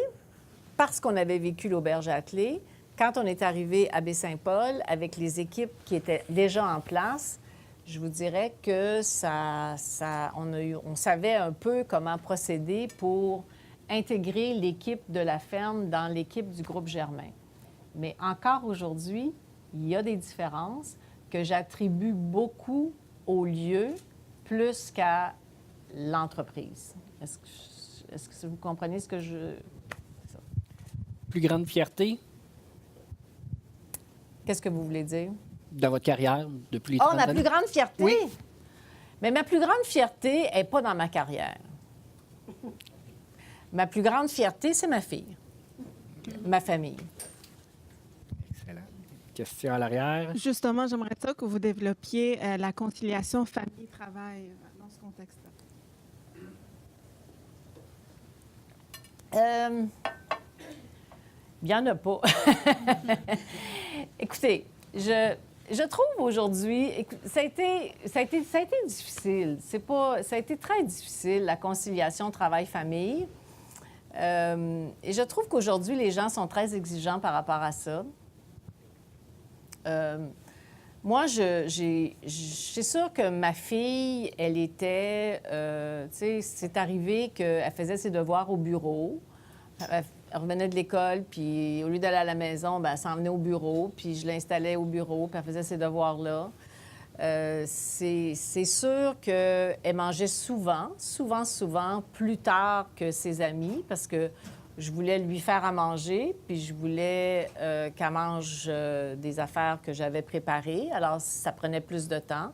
parce qu'on avait vécu l'auberge Attelée, quand on est arrivé à Baie-Saint-Paul, avec les équipes qui étaient déjà en place, je vous dirais que on savait un peu comment procéder pour intégrer l'équipe de la ferme dans l'équipe du groupe Germain. Mais encore aujourd'hui, il y a des différences que j'attribue beaucoup au lieu plus qu'à l'entreprise. Est-ce que vous comprenez ce que je... Plus grande fierté Qu'est-ce que vous voulez dire? dans votre carrière depuis les 30 ma années? plus grande fierté? Oui. Mais ma plus grande fierté n'est pas dans ma carrière. Ma plus grande fierté, c'est ma fille, ma famille. Excellent. Question à l'arrière. Justement, j'aimerais ça que vous développiez la conciliation famille-travail dans ce contexte-là. Il n'y en a pas. Écoutez, je trouve aujourd'hui, ça a été difficile. Ça a été très difficile, la conciliation travail-famille. Et je trouve qu'aujourd'hui, les gens sont très exigeants par rapport à ça. Moi, c'est sûr que ma fille, elle était... tu sais, c'est arrivé qu'elle faisait ses devoirs au bureau. Elle revenait de l'école, puis au lieu d'aller à la maison, bien, elle s'en venait au bureau, puis je l'installais au bureau, puis elle faisait ses devoirs là. C'est sûr qu'elle mangeait souvent, plus tard que ses amis, parce que je voulais lui faire à manger, puis je voulais qu'elle mange des affaires que j'avais préparées. Alors, ça prenait plus de temps.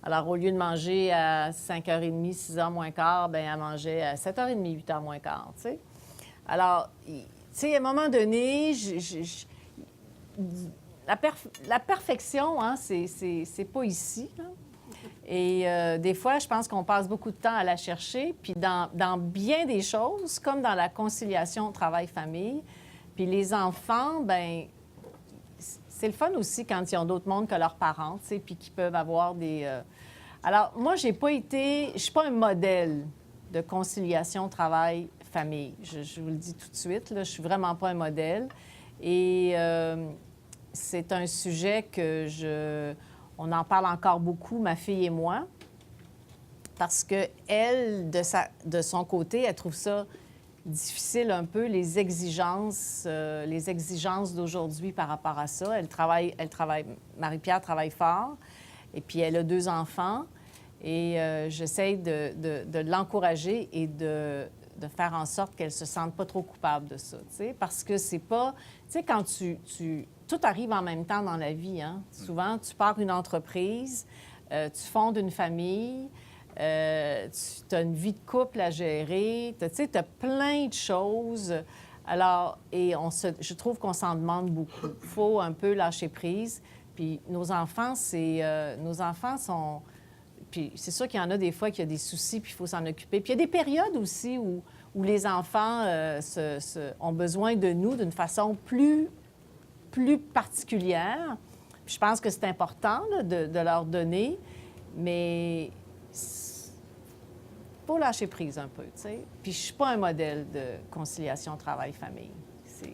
Alors, au lieu de manger à 5h30, 6h moins quart, bien, elle mangeait à 7h30, 8h moins quart, tu sais. Alors, tu sais, à un moment donné, la perfection, hein, c'est pas ici, là. Et des fois, je pense qu'on passe beaucoup de temps à la chercher. Puis dans bien des choses, comme dans la conciliation travail-famille, puis les enfants, bien, c'est le fun aussi quand ils ont d'autres mondes que leurs parents, tu sais, puis qu'ils peuvent avoir des... Alors, moi, je suis pas un modèle de conciliation travail-famille. Je vous le dis tout de suite, là, je suis vraiment pas un modèle. Et c'est un sujet que on en parle encore beaucoup, ma fille et moi, parce qu'elle, de son côté, elle trouve ça difficile un peu, les exigences d'aujourd'hui par rapport à ça. Elle travaille, Marie-Pierre travaille fort, et puis elle a 2 enfants, et j'essaie de l'encourager et de faire en sorte qu'elle se sente pas trop coupable de ça, tu sais, parce que c'est pas... Tu sais, quand tout arrive en même temps dans la vie, hein? Souvent, tu pars une entreprise, tu fondes une famille, tu as une vie de couple à gérer, tu sais, tu as plein de choses. Alors, et je trouve qu'on s'en demande beaucoup. Il faut un peu lâcher prise. Puis nos enfants sont... Puis c'est sûr qu'il y en a des fois qu'il y a des soucis, puis il faut s'en occuper. Puis il y a des périodes aussi où les enfants ont besoin de nous d'une façon plus particulière. Puis je pense que c'est important là, de leur donner, mais il faut lâcher prise un peu, tu sais. Puis je ne suis pas un modèle de conciliation travail-famille.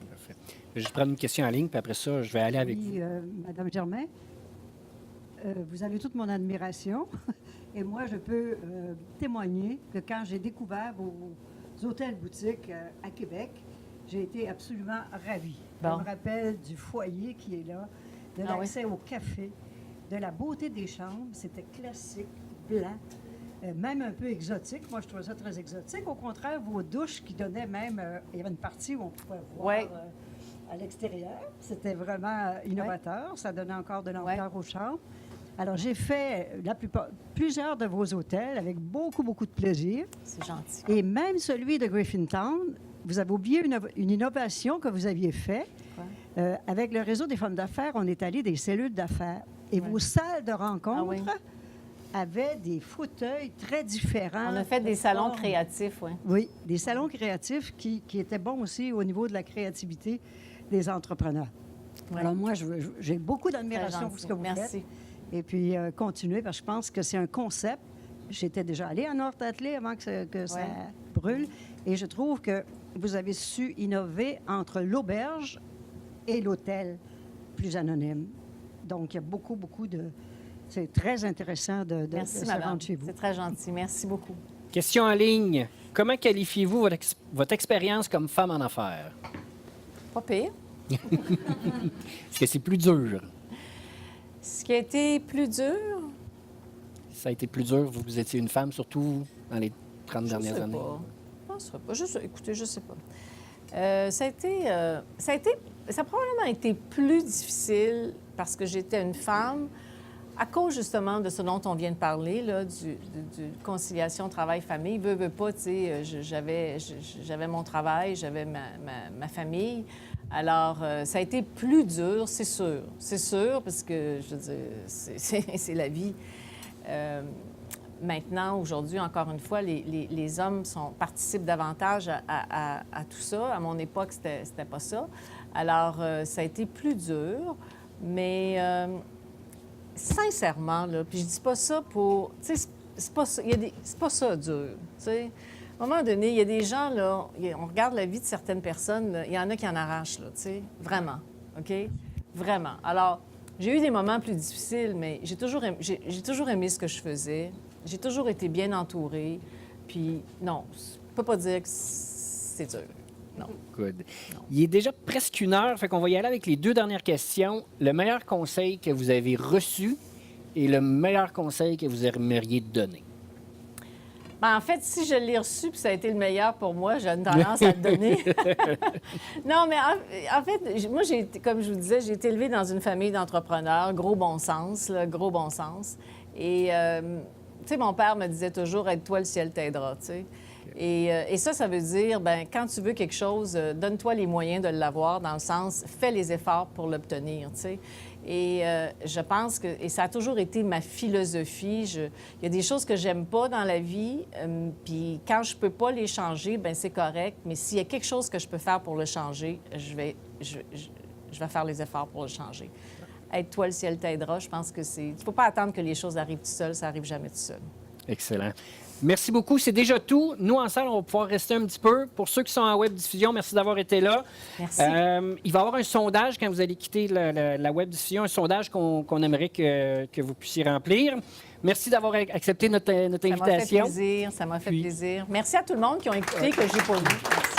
Parfait. Je vais prendre une question en ligne, puis après ça, je vais aller avec vous. Madame Germain, vous avez toute mon admiration. Et moi, je peux témoigner que quand j'ai découvert vos hôtels-boutiques à Québec, J'ai été absolument ravie. Bon. Je me rappelle du foyer qui est là, de Ah oui. l'accès au café, de la beauté des chambres. C'était classique, blanc, même un peu exotique. Moi, je trouvais ça très exotique. Au contraire, vos douches qui donnaient même... il y avait une partie où on pouvait voir Ouais. à l'extérieur. C'était vraiment innovateur. Ça donnait encore de l'ampleur aux chambres. Alors, j'ai fait plusieurs de vos hôtels avec beaucoup, beaucoup de plaisir. C'est gentil. Et même celui de Griffintown, vous avez oublié une innovation que vous aviez faite. Avec le réseau des femmes d'affaires, on est allé des cellules d'affaires. Et vos salles de rencontre avaient des fauteuils très différents. On a fait des salons formes. créatifs, oui. Oui, des salons créatifs qui étaient bons aussi au niveau de la créativité des entrepreneurs. Ouais. Alors moi, j'ai beaucoup d'admiration Très pour ce que vous gentil. faites. Et puis, continuez, parce que je pense que c'est un concept. J'étais déjà allée à North-Atlee avant que ça brûle. Et je trouve que vous avez su innover entre l'auberge et l'hôtel plus anonyme. Donc, il y a beaucoup, beaucoup de... C'est très intéressant de Merci, se madame. rendre chez vous. C'est très gentil. Merci beaucoup. Question en ligne. Comment qualifiez-vous votre expérience comme femme en affaires? Pas pire. Est-ce que c'est plus dur? Ce qui a été plus dur, Ça a été plus dur, vous étiez une femme, surtout dans les 30 je dernières sais années. pas. Je ne sais pas. Écoutez, je sais pas. Ça a probablement été plus difficile parce que j'étais une femme, à cause justement de ce dont on vient de parler, là, du conciliation travail-famille. Veux pas, tu sais, j'avais mon travail, j'avais ma famille. Alors, ça a été plus dur, c'est sûr. C'est sûr, parce que, je veux dire, c'est la vie. Maintenant, aujourd'hui, encore une fois, les hommes participent davantage à tout ça. À mon époque, c'était pas ça. Alors, ça a été plus dur, mais sincèrement, là, puis je dis pas ça pour... Tu sais, c'est pas ça, c'est pas ça dur, tu sais. À un moment donné, il y a des gens, là, on regarde la vie de certaines personnes, là, il y en a qui en arrachent, là, tu sais, vraiment, OK? Vraiment. Alors, j'ai eu des moments plus difficiles, mais j'ai toujours aimé ce que je faisais. J'ai toujours été bien entourée. Puis, non, je peux pas dire que c'est dur. Non. Good. Il est déjà presque 1 heure, fait qu'on va y aller avec les 2 dernières questions. Le meilleur conseil que vous avez reçu et le meilleur conseil que vous aimeriez donner. Ben, en fait, si je l'ai reçu puis ça a été le meilleur pour moi, j'ai une tendance à le donner. Non, mais en fait, moi, comme je vous disais, j'ai été élevée dans une famille d'entrepreneurs, gros bon sens, là, gros bon sens. Et, tu sais, mon père me disait toujours, aide-toi, le ciel t'aidera, tu sais. Et ça veut dire, ben quand tu veux quelque chose, donne-toi les moyens de l'avoir, dans le sens, fais les efforts pour l'obtenir, tu sais. Et je pense que, et ça a toujours été ma philosophie, il y a des choses que j'aime pas dans la vie, puis quand je peux pas les changer, ben c'est correct, mais s'il y a quelque chose que je peux faire pour le changer, je vais faire les efforts pour le changer. Aide-toi, le ciel t'aidera, je pense que c'est... Il faut pas attendre que les choses arrivent tout seul, ça arrive jamais tout seul. Excellent. Merci beaucoup. C'est déjà tout. Nous, en salle, on va pouvoir rester un petit peu. Pour ceux qui sont en web diffusion, merci d'avoir été là. Merci. Il va y avoir un sondage quand vous allez quitter la web diffusion, un sondage qu'on aimerait que vous puissiez remplir. Merci d'avoir accepté notre invitation. Ça m'a fait plaisir, ça m'a fait plaisir. Merci à tout le monde qui ont écouté, que j'ai pas vu. Merci.